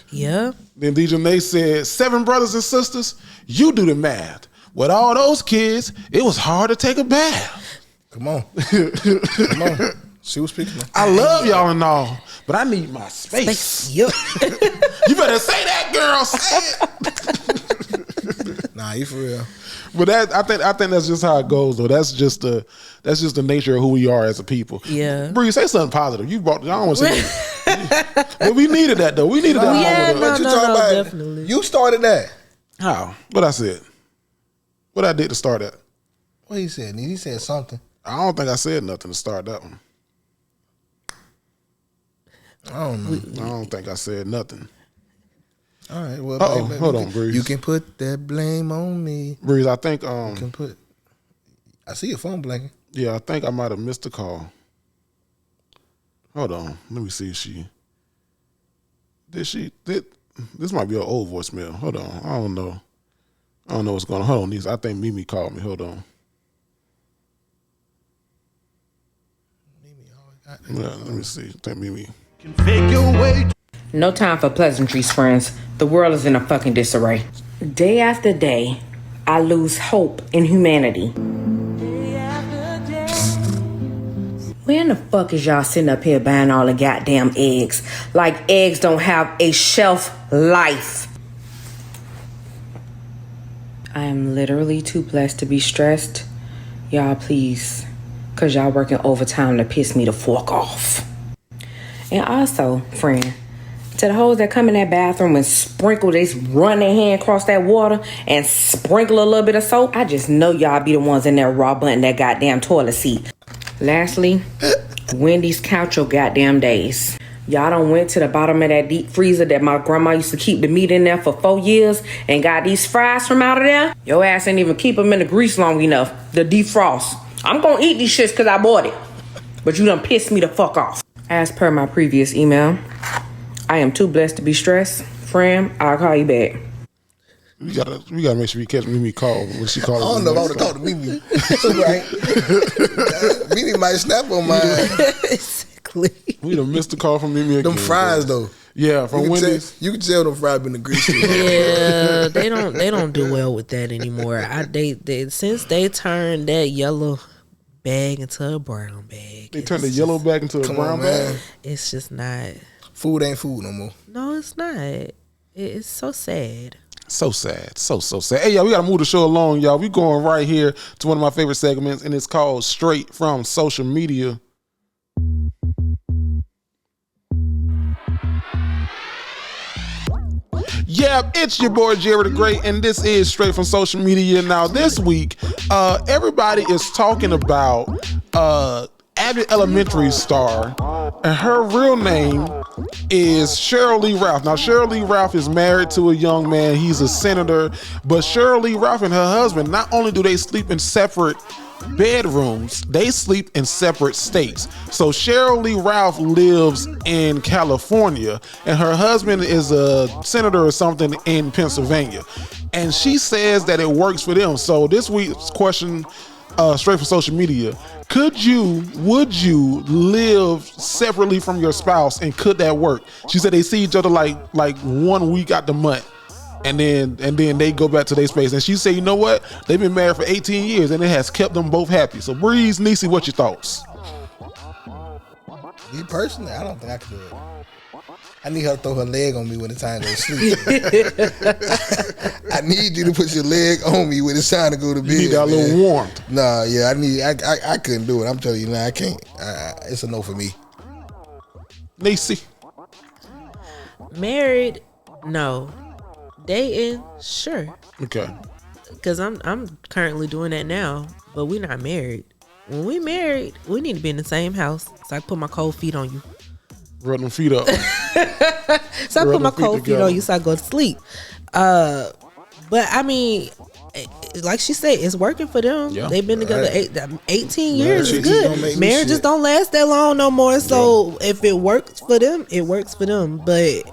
Yeah. Then Dejanay said, 7 brothers and sisters, you do the math. With all those kids, it was hard to take a bath. Come on. Come on. She was speaking. I love y'all and all, but I need my space. Yep. You better say that, girl. Say it. Nah, you for real. But I think that's just how it goes, though. That's just the nature of who we are as a people. Yeah. Bree, say something positive. I don't want to say But we needed that though. We needed that. Yeah, moment. What you talking about? definitely. You started that. How? What I said? What I did to start that? What he said? He said something. I don't think I said nothing to start that one. I don't know. I don't think I said nothing. All right. Well, hold on, Breeze. You can put that blame on me. Breeze, I think You can put. I see your phone blinking. yeah, I think I might have missed the call. Hold on. Let me see if she did this might be an old voicemail. Hold on. I don't know what's going on. Hold on, Neesy. I think Mimi called me. Hold on. Let me see. I think Mimi. No time for pleasantries, friends. The world is in a fucking disarray. Day after day, I lose hope in humanity. When the fuck is y'all sitting up here buying all the goddamn eggs? Like eggs don't have a shelf life. I am literally too blessed to be stressed. Y'all please, cause y'all working overtime to piss me the fuck off. And also, friend, to the hoes that come in that bathroom and sprinkle, they run their hand across that water and sprinkle a little bit of soap. I just know y'all be the ones in there raw butting that goddamn toilet seat. Lastly, Wendy's count your goddamn days. Y'all done went to the bottom of that deep freezer that my grandma used to keep the meat in there for 4 years and got these fries from out of there. Your ass ain't even keep them in the grease long enough to defrost. I'm gonna eat these shits cause I bought it. But you done pissed me the fuck off. As per my previous email, I am too blessed to be stressed. Friend, I'll call you back. We gotta make sure we catch Mimi call when she calls. I don't know if I would have talked to Mimi. Right? Mimi might snap on mine. Exactly. We done missed the call from Mimi again. Them fries though. Yeah, from Wendy's. You can tell them fries been the grease. Yeah, they don't do well with that anymore. They since they turned that yellow bag into a brown bag. They turned the yellow bag into a brown bag. It's just not. Food ain't food no more. No, it's not. It's so sad. So sad. So sad. Hey, y'all, we got to move the show along, y'all. We going right here to one of my favorite segments, and it's called Straight from Social Media. Yeah, it's your boy Jerry the Great, and this is Straight from Social Media. Now, this week, everybody is talking about Abbott Elementary star, and her real name is Cheryl Lee Ralph. Now, Cheryl Lee Ralph is married to a young man. He's a senator, but Cheryl Lee Ralph and her husband, not only do they sleep in separate bedrooms, they sleep in separate states. So Cheryl Lee Ralph lives in California, and her husband is a senator or something in Pennsylvania. And she says that it works for them. So this week's question, straight from social media, would you live separately from your spouse, and could that work? She said they see each other like 1 week out the month, and then they go back to their space. And she said, you know what? They've been married for 18 years, and it has kept them both happy. So Breeze, Neesy, what's your thoughts? Me personally, I don't think I could do it. I need her to throw her leg on me when it's time to go to sleep. I need you to put your leg on me when it's time to go to bed. You need that little warmth. Nah, yeah, I couldn't do it. I'm telling you now, I can't. It's a no for me. Neesy. Married? No. Dating? Sure. Okay. Because I'm currently doing that now, but we're not married. When we married, we need to be in the same house, so I can put my cold feet on you. Rub them feet up. So I put my cold feet on you so I go to sleep. But I mean, like she said, it's working for them. Yeah. They've been together 18 years. It's good. Marriages don't last that long no more. So if it works for them, it works for them. But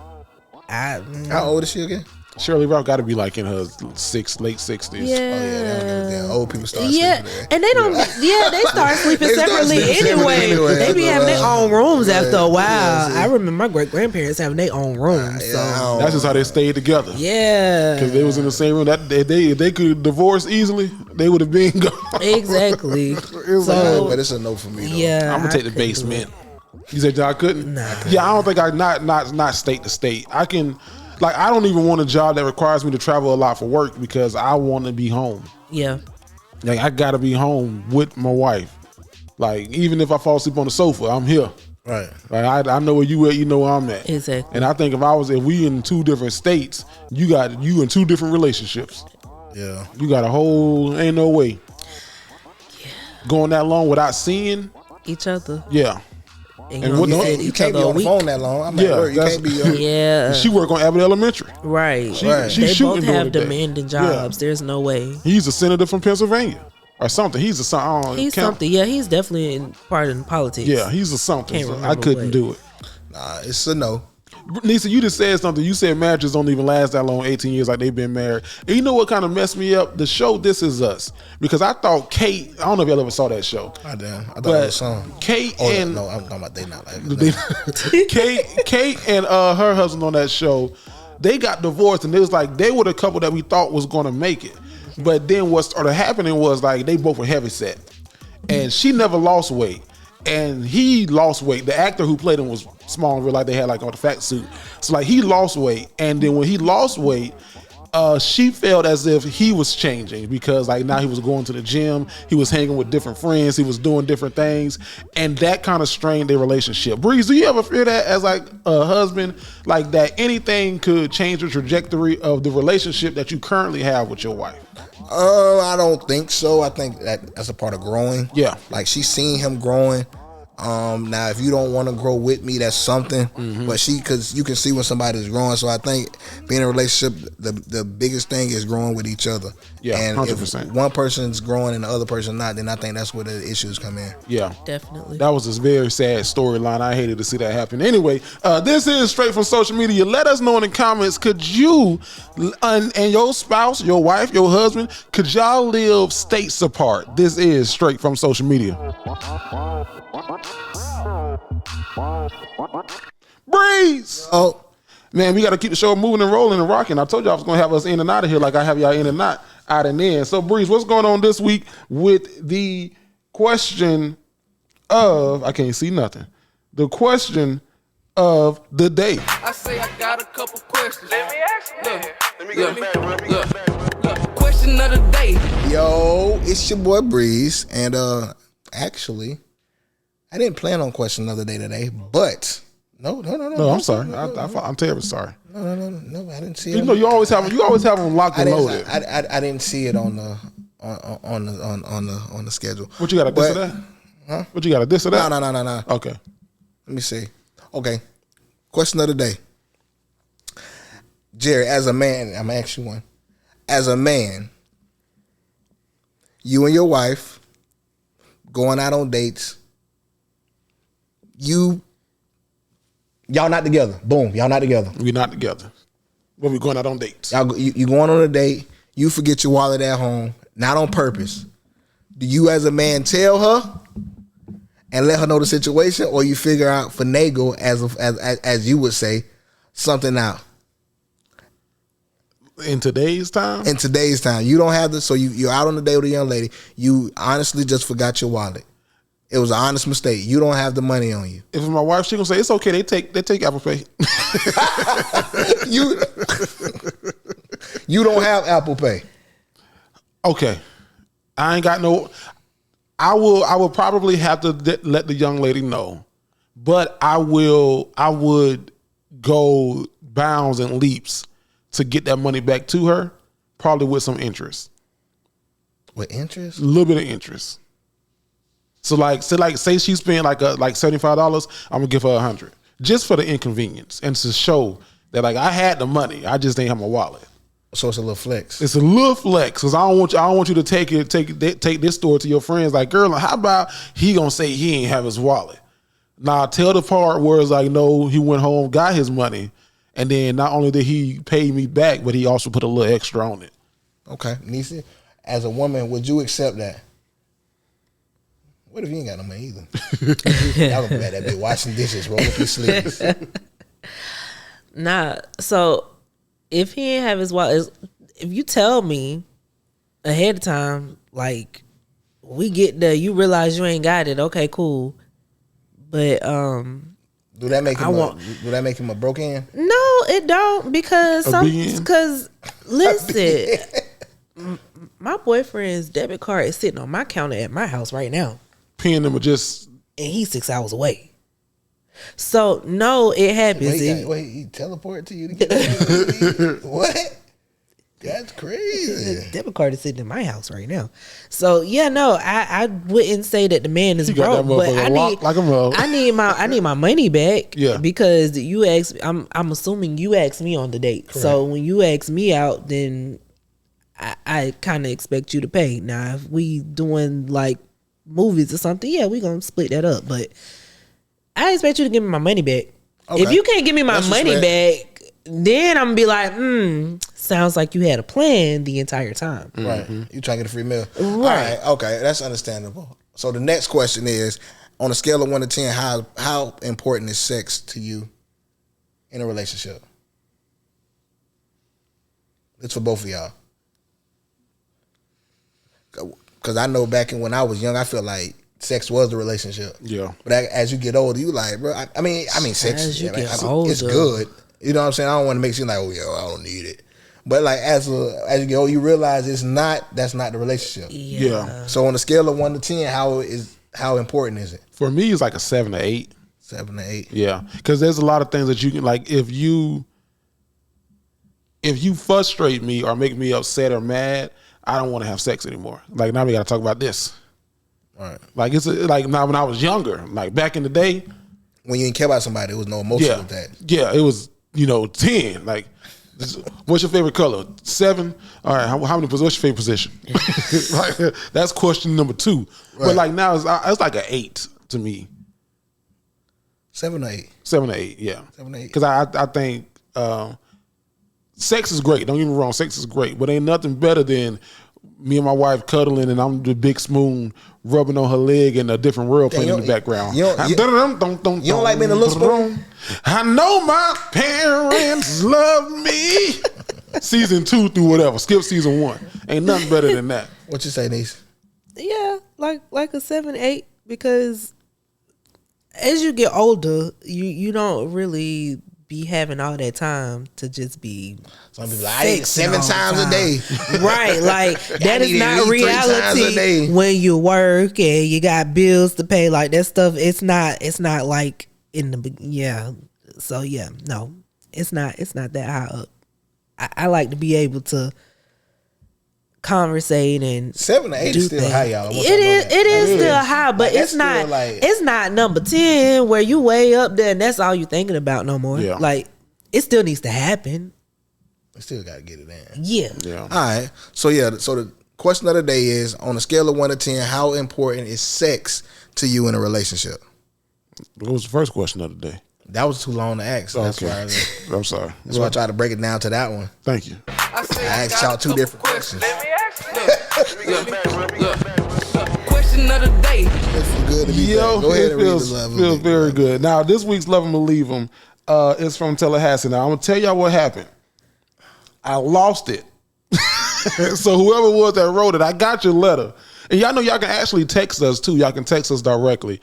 how old is she again? Shirley Ralph got to be like in her late 60s. Yeah. Old people start sleeping there. And they don't. Yeah, they start sleeping separately anyway. They be having their own rooms after a while. I remember my great grandparents having their own rooms. So that's just how they stayed together. Yeah, because they was in the same room. That they could divorce easily, they would have been gone. Exactly. But it's a no for me though. Yeah, I'm gonna take the basement. You said y'all couldn't? Nah. Yeah, I don't think not state to state. I can. Like, I don't even want a job that requires me to travel a lot for work because I want to be home. Yeah. Like, I got to be home with my wife. Like, even if I fall asleep on the sofa, I'm here. Right. Like I know where you at, you know where I'm at. Exactly. And I think if we in 2 different states, you in 2 different relationships. Yeah. You got ain't no way. Yeah. Going that long without seeing each other. Yeah. And what you can't be on the phone that long. I'm at work. You can't be. Yeah. She work on Abbott Elementary. Right. She they both have the demanding jobs. Yeah. There's no way. He's a senator from Pennsylvania or something. He's something. Yeah, he's definitely part in politics. Yeah, he's a something. So I couldn't do it. Nah, it's a no. Neesy, you just said something. You said marriages don't even last that long, 18 years, like they've been married. And you know what kind of messed me up? The show This Is Us. Because I thought Kate, I don't know if y'all ever saw that show. I thought it was a song. Kate and... No, I'm talking about They Not Like Kate and her husband on that show, they got divorced, and it was like they were the couple that we thought was going to make it. But then what started happening was like they both were heavy set. And she never lost weight. And he lost weight. The actor who played him was small in real life. They had like on the fat suit. So like he lost weight. And then when he lost weight, she felt as if he was changing because like now he was going to the gym. He was hanging with different friends. He was doing different things. And that kind of strained their relationship. Breeze, do you ever feel that as like a husband, like that anything could change the trajectory of the relationship that you currently have with your wife? I don't think so. I think that's a part of growing. Yeah. Like she's seen him growing. Now if you don't want to grow with me, that's something. Mm-hmm. But because you can see when somebody's growing. So I think being in a relationship, the biggest thing is growing with each other. Yeah, and 100%. If one person's growing and the other person not, then I think that's where the issues come in. Yeah, definitely. That was a very sad storyline. I hated to see that happen. Anyway, this is Straight from Social Media. Let us know in the comments, could you and your spouse, your wife, your husband, could y'all live states apart? This is Straight from Social Media. Breeze. Oh man, we got to keep the show moving and rolling and rocking. I told you I was going to have us in and out of here like I have y'all in and out and in. So Breeze, what's going on this week with the question of, I can't see nothing, the question of the day? I say I got a couple questions. Let me ask you. Look. Question of the day. Yo, it's your boy Breeze, and actually, I didn't plan on question of the day today, but no. No, I'm sorry. I'm terribly sorry. No, I didn't see it. You know, you always have them locked and loaded. I didn't see it on the schedule. What you got a diss of that? Huh? What you got a diss of that? No. Okay. Let me see. Okay. Question of the day. Jerry, as a man, I'm gonna ask you one. As a man, you and your wife going out on dates. Y'all not together. Boom, y'all not together. We're not together. When we going out on dates. You going on a date, you forget your wallet at home, not on purpose. Do you as a man tell her and let her know the situation, or you figure out finagle, as you would say, something out? In today's time? In today's time. You don't have this, so you're out on a date with a young lady. You honestly just forgot your wallet. It was an honest mistake. You don't have the money on you. If it's my wife, she gonna say it's okay. They take Apple Pay. You don't have Apple Pay. Okay, I ain't got no. I will probably have to let the young lady know, but I would go bounds and leaps to get that money back to her, probably with some interest. With interest? A little bit of interest. So say she spent like $75, I'm gonna give her $100 just for the inconvenience and to show that like I had the money, I just didn't have my wallet. So it's a little flex. It's a little flex because I don't want you to take this story to your friends. Like, girl, how about he gonna say he ain't have his wallet? Now tell the part where it's like, no, he went home, got his money, and then not only did he pay me back, but he also put a little extra on it. Okay, Neesy, as a woman, would you accept that? What if you ain't got no money either? Y'all gonna be mad at me washing dishes, roll up your sleeves. Nah, so if he ain't have his wallet, if you tell me ahead of time, like we get there, you realize you ain't got it. Okay, cool. But do that make him a broke in? No, it don't, because listen, my boyfriend's debit card is sitting on my counter at my house right now. Paying them just, and he's 6 hours away. So no, it happens. Wait, he teleported to you to get what? That's crazy. The debit card is sitting in my house right now. So yeah, no, I wouldn't say that the man is broke, but I need my money back. Yeah, because you asked. I'm assuming you asked me on the date. Correct. So when you ask me out, then I kind of expect you to pay. Now if we doing like movies or something, yeah, we gonna split that up. But I expect you to give me my money back. Okay. If you can't give me my money back, then I'm gonna be like, sounds like you had a plan the entire time. Right. You trying to get a free meal. Right. All right. Okay. That's understandable. So the next question is, on a scale of 1 to 10, how important is sex to you in a relationship? It's for both of y'all. Because I know back when I was young, I feel like sex was the relationship. Yeah. But as you get older, you like, bro, I mean, sex it's good. You know what I'm saying? I don't want to make it seem like, oh, yeah, I don't need it. But like as you get older, you realize that's not the relationship. Yeah. So on a scale of 1 to 10, how important is it? For me, it's like a 7 to 8. 7 to 8. Yeah, because there's a lot of things that you can like. If you frustrate me or make me upset or mad, I don't want to have sex anymore. Like now we got to talk about this. All right. Like it's like now when I was younger, like back in the day, when you didn't care about somebody, there was no emotion with that. Yeah, it was 10 like. What's your favorite color? 7. All right. How many? What's your favorite position? Like, that's question number 2. Right. But like now, it's like an 8 to me. 7 or 8. 7 or 8. Yeah. 7 or 8. Because I think sex is great. Don't get me wrong. Sex is great, but ain't nothing better than me and my wife cuddling and I'm the big spoon rubbing on her leg and a different world playing in the background. You don't like being a little spoon? I know my parents love me. Season 2 through whatever. Skip season 1. Ain't nothing better than that. What you say, Neesy? Yeah, like a 7, 8, because as you get older, you don't really be having all that time to just be. Some people like, I eat 7 times a day. Right, like that is not reality when you work and you got bills to pay. Like that stuff, it's not like in the So yeah, no, it's not that high up. I like to be able to conversate and 7 to 8 is still high, y'all. It is still high, but like, it's not number 10 where you way up there and that's all you thinking about no more. Yeah. Like it still needs to happen. We still got to get it in. Yeah. All right. So the question of the day is, on a scale of 1 to 10, how important is sex to you in a relationship? What was the first question of the day? That was too long to ask. That's why I'm sorry. That's why I tried to break it down to that one. Thank you. I asked y'all 2 different questions. Let me ask question of the day. It feels good to be back. Go ahead and read the love. Feels very good. Now, this week's Love 'Em or Leave 'Em is from Tallahassee. Now, I'm going to tell y'all what happened. I lost it. So whoever it was that wrote it, I got your letter. And y'all know y'all can actually text us too. Y'all can text us directly.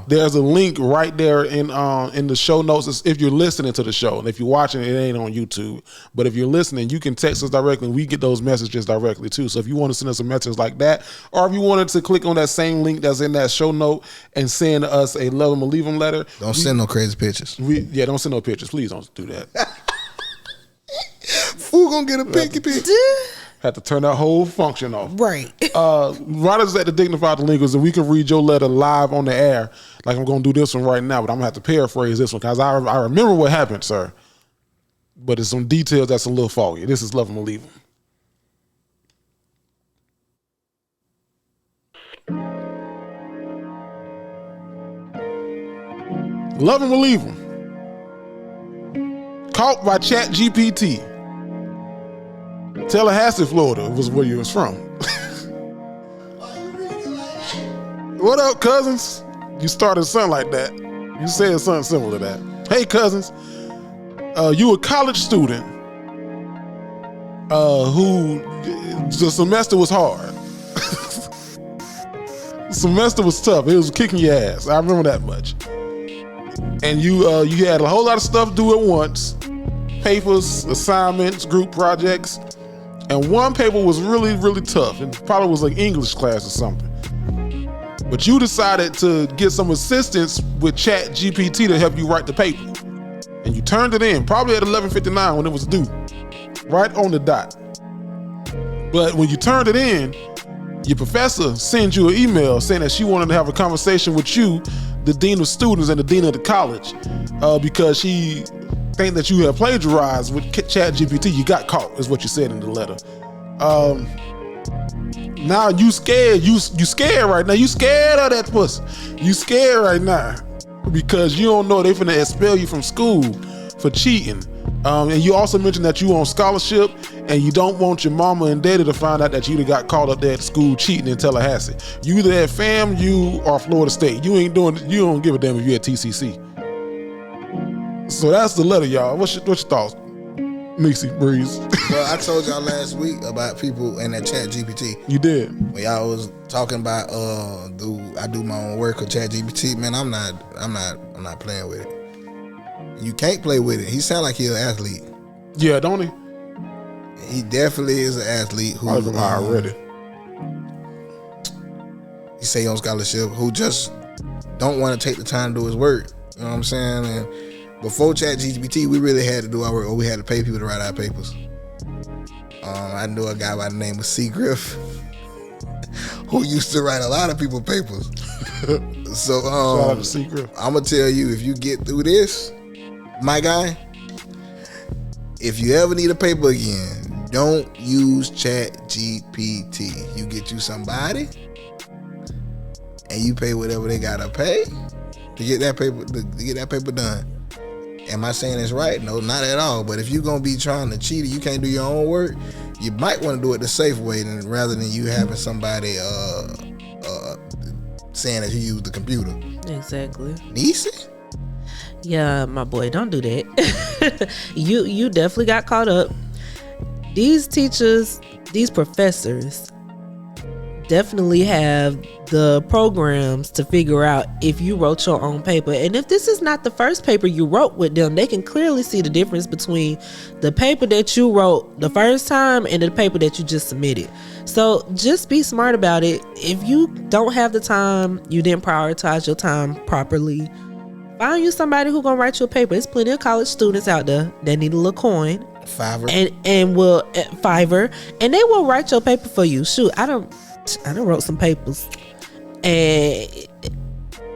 There's a link right there in the show notes if you're listening to the show. And if you're watching, it ain't on YouTube. But if you're listening, you can text us directly and we get those messages directly too. So if you want to send us a message like that, or if you wanted to click on that same link that's in that show note and send us a Love 'Em or Leave 'Em letter. Don't send no crazy pictures. Don't send no pictures. Please don't do that. Who gonna get a pinky picture? Had to turn that whole function off. Right. Write us at the Dignified Delinquents and we can read your letter live on the air. Like I'm going to do this one right now, but I'm going to have to paraphrase this one because I remember what happened, sir. But it's some details that's a little foggy. This is Love 'Em or Leave 'Em. Love 'Em or Leave 'Em. Caught by ChatGPT. Tallahassee, Florida was where you was from. What up, cousins? You started something like that. You said something similar to that. Hey, cousins. You a college student who the semester was hard. The semester was tough. It was kicking your ass. I remember that much. And you had a whole lot of stuff to do at once. Papers, assignments, group projects. And one paper was really, really tough. It probably was like English class or something. But you decided to get some assistance with Chat GPT to help you write the paper. And you turned it in, probably at 11:59 when it was due. Right on the dot. But when you turned it in, your professor sent you an email saying that she wanted to have a conversation with you, the dean of students and the dean of the college, because she think that you have plagiarized with Chat GPT. You got caught, is what you said in the letter. Now you scared. You scared right now. You scared of that pussy. You scared right now because you don't know they finna expel you from school for cheating. And you also mentioned that you on scholarship and you don't want your mama and daddy to find out that you got caught up there at school cheating in Tallahassee. You either at FAMU or Florida State. You don't give a damn if you at TCC. So that's the letter, y'all. What's your thoughts? Neesy, Breeze. Well, I told y'all last week about people in that Chat GPT. You did. When y'all was talking about I do my own work with Chat GPT, man, I'm not playing with it. You can't play with it. He sound like he's an athlete. Yeah, don't he? He definitely is an athlete who already. He say on scholarship who just don't want to take the time to do his work. You know what I'm saying? And before ChatGPT, we really had to do our work, or we had to pay people to write our papers. I knew a guy by the name of C. Griff who used to write a lot of people's papers. So shout out to C. Griff. I'm gonna tell you, if you get through this, my guy, if you ever need a paper again, don't use ChatGPT. You get you somebody, and you pay whatever they gotta pay to get that paper done. Am I saying this right? No, not at all. But if you're gonna be trying to cheat, you can't do your own work. You might want to do it the safe way, rather than you having somebody saying that you use the computer. Exactly. Neesy? Yeah, my boy, don't do that. You definitely got caught up. These teachers, these professors definitely have the programs to figure out if you wrote your own paper. And if this is not the first paper you wrote with them, they can clearly see the difference between the paper that you wrote the first time and the paper that you just submitted. So just be smart about it. If you don't have the time, you didn't prioritize your time properly, find you somebody who gonna write you a paper. There's plenty of college students out there that need a little coin. Fiverr. And will Fiverr, and they will write your paper for you. Shoot, I done wrote some papers, and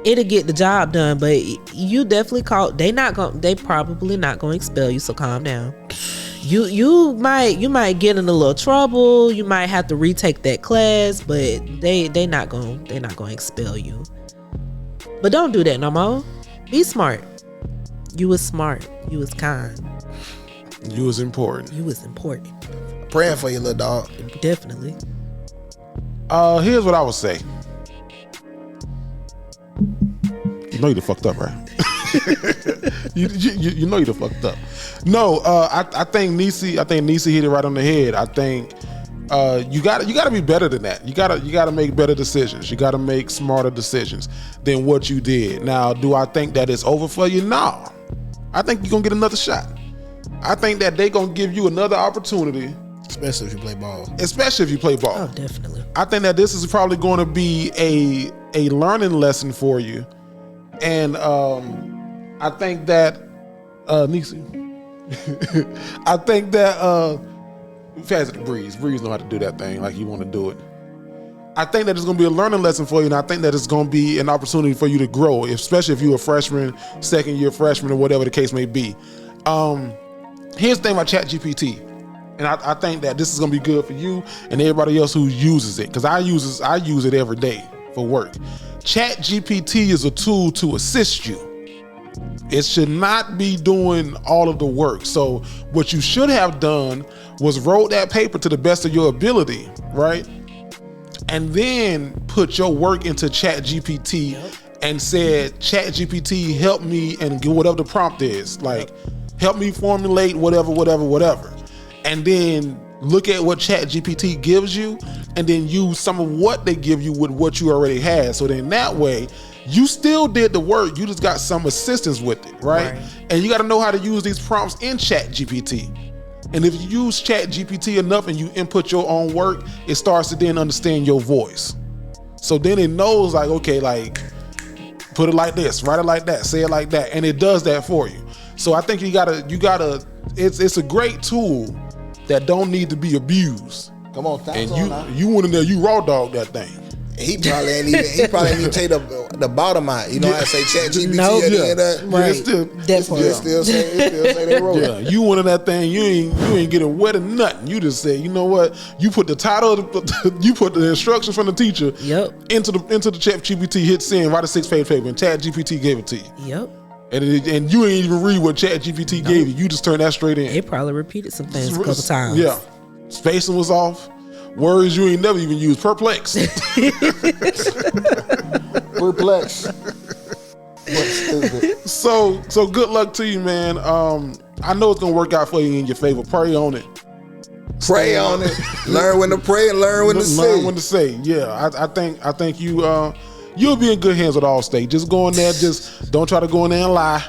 it'll get the job done. But you definitely they probably not gonna expel you. So calm down. You might get in a little trouble. You might have to retake that class, but they not gonna expel you. But don't do that no more. Be smart. You was smart. You was kind. You was important. You was important. Praying for you, little dog. Definitely. Here's what I would say. You know you done fucked up, right? you know you done fucked up. No, I think Neesy hit it right on the head. I think you gotta be better than that. You gotta make better decisions. You gotta make smarter decisions than what you did. Now, do I think that it's over for you? No. I think you're gonna get another shot. I think that they gonna give you another opportunity. Especially if you play ball. Oh, definitely. I think that this is probably going to be a learning lesson for you. And I think that Neesy, I think that Faz the Breeze know how to do that thing like you want to do it. I think that it's going to be a learning lesson for you, and I think that it's going to be an opportunity for you to grow, especially if you're a freshman, second year freshman, or whatever the case may be. Here's the thing about ChatGPT, and I think that this is going to be good for you and everybody else who uses it, because I use it every day for work. ChatGPT is a tool to assist you. It should not be doing all of the work. So what you should have done was wrote that paper to the best of your ability, right? And then put your work into ChatGPT and said, ChatGPT, help me, and get whatever the prompt is. Like, help me formulate whatever. And then look at what ChatGPT gives you and then use some of what they give you with what you already had. So then that way, you still did the work. You just got some assistance with it, right? And you got to know how to use these prompts in ChatGPT. And if you use ChatGPT enough and you input your own work, it starts to then understand your voice. So then it knows like, okay, like put it like this, write it like that, say it like that, and it does that for you. So I think you gotta. It's a great tool that don't need to be abused. Come on, and you went in there, you raw dog that thing. He probably ain't even take the bottom out. You know how I say ChatGPT at the end of right. It still say they wrote. Yeah, you went in that thing, you ain't getting wet or nothing. You just said, you know what? You put the title, you put the instructions from the teacher into the ChatGPT, hit send, write a 6-page paper, and ChatGPT gave it to you. Yep. And you ain't even read what ChatGPT gave you. You just turned that straight in. It probably repeated some things a couple times. Yeah. Spacing was off. Words you ain't never even used. Perplex. Perplex. So good luck to you, man. I know it's gonna work out for you in your favor. Pray on it. Pray on it. Learn when to pray and learn when to say. Learn when to say. Yeah, I think you'll be in good hands with Allstate. Just go in there. Just don't try to go in there and lie.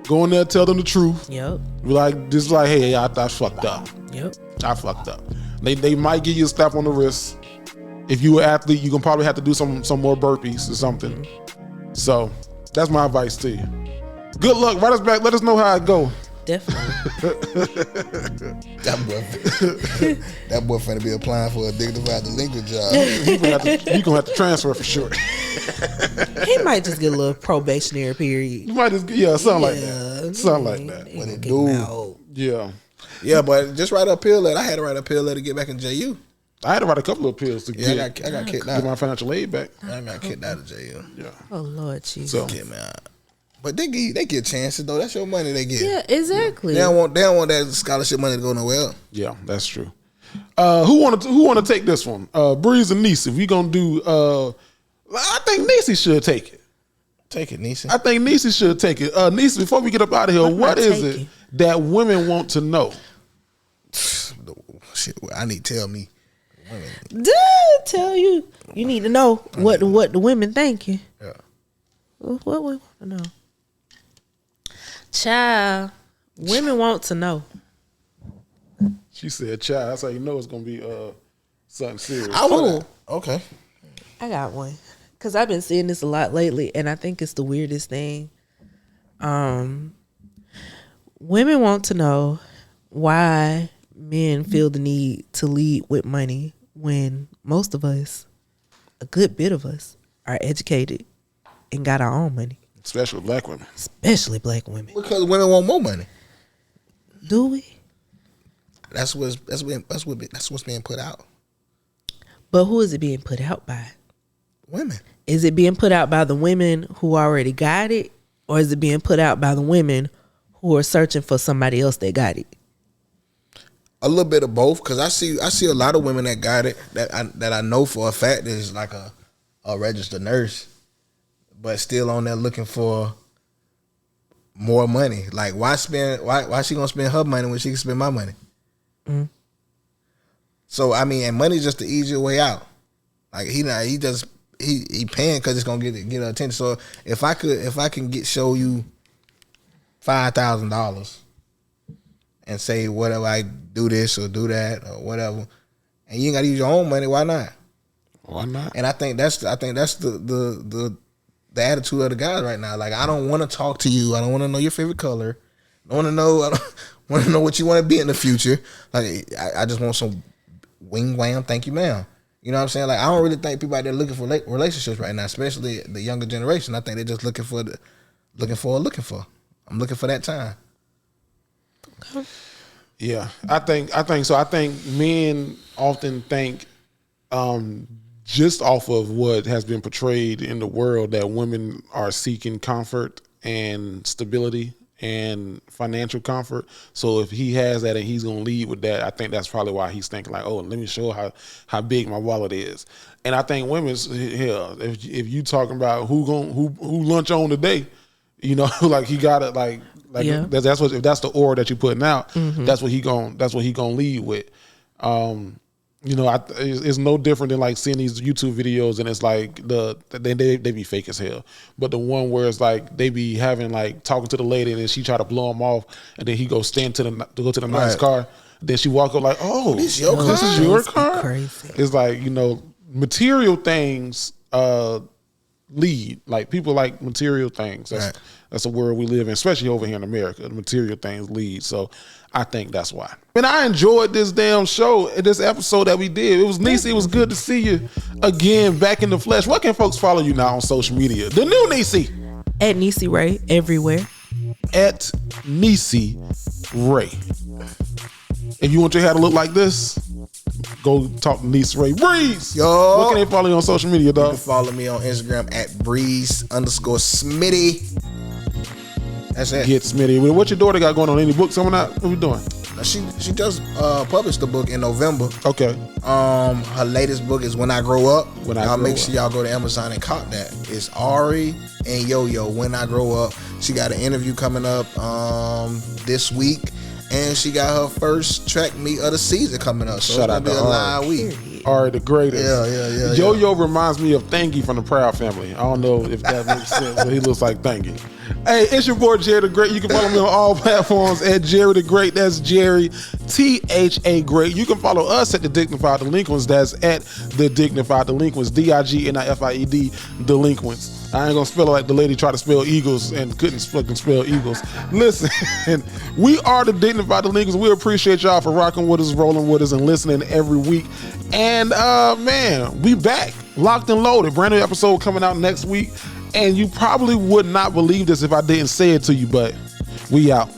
Go in there, tell them the truth. Yep. Be hey, I fucked up. Yep. I fucked up. They might give you a slap on the wrist. If you an athlete, you're gonna probably have to do some more burpees or something. So that's my advice to you. Good luck. Write us back. Let us know how it go. Definitely. that boy finna be applying for a dignified delinquent job. You gonna have to transfer for sure. He might just get a little probationary period. You might just something like that. Something like that. What it do? Yeah. Yeah, but just write an appeal letter. I had to write an appeal letter to get back in JU. I had to write a couple of appeals to I got kicked out. Get my financial aid back. I got kicked out of JU. Yeah. Oh Lord Jesus. So get me out. But they get chances though. That's your money they get. Yeah, exactly. They don't want that scholarship money to go nowhere else. Yeah, that's true. Who want to take this one? Breeze and Neesy. We gonna do. I think Neesy should take it. Take it, Neesy. I think Neesy should take it. Neesy, before we get up out of here, what is it that women want to know? Shit, I need to tell me. Tell you. You need to know what the women thinking. Yeah. What we want to know. Child, women want to know. She said, "Child." That's how you know it's gonna be something serious. Okay. I got one because I've been seeing this a lot lately, and I think it's the weirdest thing. Women want to know why men feel the need to lead with money when most of us, a good bit of us, are educated and got our own money. Especially black women. Especially black women. Because women want more money. Do we? That's what's being put out. But who is it being put out by? Women. Is it being put out by the women who already got it, or is it being put out by the women who are searching for somebody else that got it? A little bit of both, because I see a lot of women that got it that I know for a fact is like a registered nurse, but still on there looking for more money. Like why she gonna spend her money when she can spend my money? Mm-hmm. So I mean, and money's just the easier way out. Like he paying because it's gonna get her attention. So if I can show you $5,000 and say whatever, I do this or do that or whatever, and you ain't gotta use your own money, why not? Why not? And I think that's the attitude of the guys right now. Like I don't want to talk to you. I don't want to know your favorite color. I don't want to know what you want to be in the future. Like I just want some wing wham, thank you ma'am. You know what I'm saying? Like I don't really think people out there looking for relationships right now, especially the younger generation. I think they're just looking for. I'm looking for that time. Yeah, I think so. I think men often think, just off of what has been portrayed in the world, that women are seeking comfort and stability and financial comfort. So if he has that and he's gonna lead with that, I think that's probably why he's thinking like, oh, let me show how big my wallet is. And I think women's hell, if you talking about who lunch on today, you know, like he got it like yeah. That's what, if that's the aura that you're putting out, mm-hmm. that's what he gonna lead with. You know, it's no different than like seeing these YouTube videos and it's like they be fake as hell. But the one where it's like they be having like talking to the lady and then she try to blow him off and then he go stand to go to the nice car. Then she walk up like, oh, this is your car. Crazy. It's like, you know, material things lead. Like people like material things. That's a world we live in, especially over here in America. The material things lead. So I think that's why. And I enjoyed this damn show, this episode that we did. It was Neesy. It was good to see you again, back in the flesh. Where can folks follow you now on social media? The new Neesy. At Neesy Ray everywhere. At Neesy Ray. If you want your hair to look like this, go talk to Neesy Ray. Breeze! Yo! Where can they follow you on social media, dog? You can follow me on Instagram at Breeze_Smitty. That's it. Get Smitty. What your daughter got going on? Any books coming out? What we doing? She just published a book in November. Okay. Her latest book is When I Grow Up. Make sure y'all go to Amazon and cop that. It's Ari and Yo-Yo, When I Grow Up. She got an interview coming up this week. And she got her first track meet of the season coming up. So shout out to a live week. Ari, the greatest. Yeah. Yo-Yo reminds me of Thangy from the Proud Family. I don't know if that makes sense, but he looks like Thangy. Hey, it's your boy Jerry the Great. You can follow me on all platforms at Jerry the Great. That's Jerry THA Great. You can follow us at the Dignified Delinquents. That's at the Dignified Delinquents. DIGNIFIED Delinquents. I ain't gonna spell it like the lady tried to spell Eagles and couldn't fucking spell Eagles. Listen, we are the Dignified Delinquents. We appreciate y'all for rocking with us, rolling with us, and listening every week. And man, we back, locked and loaded. Brand new episode coming out next week. And you probably would not believe this if I didn't say it to you, but we out.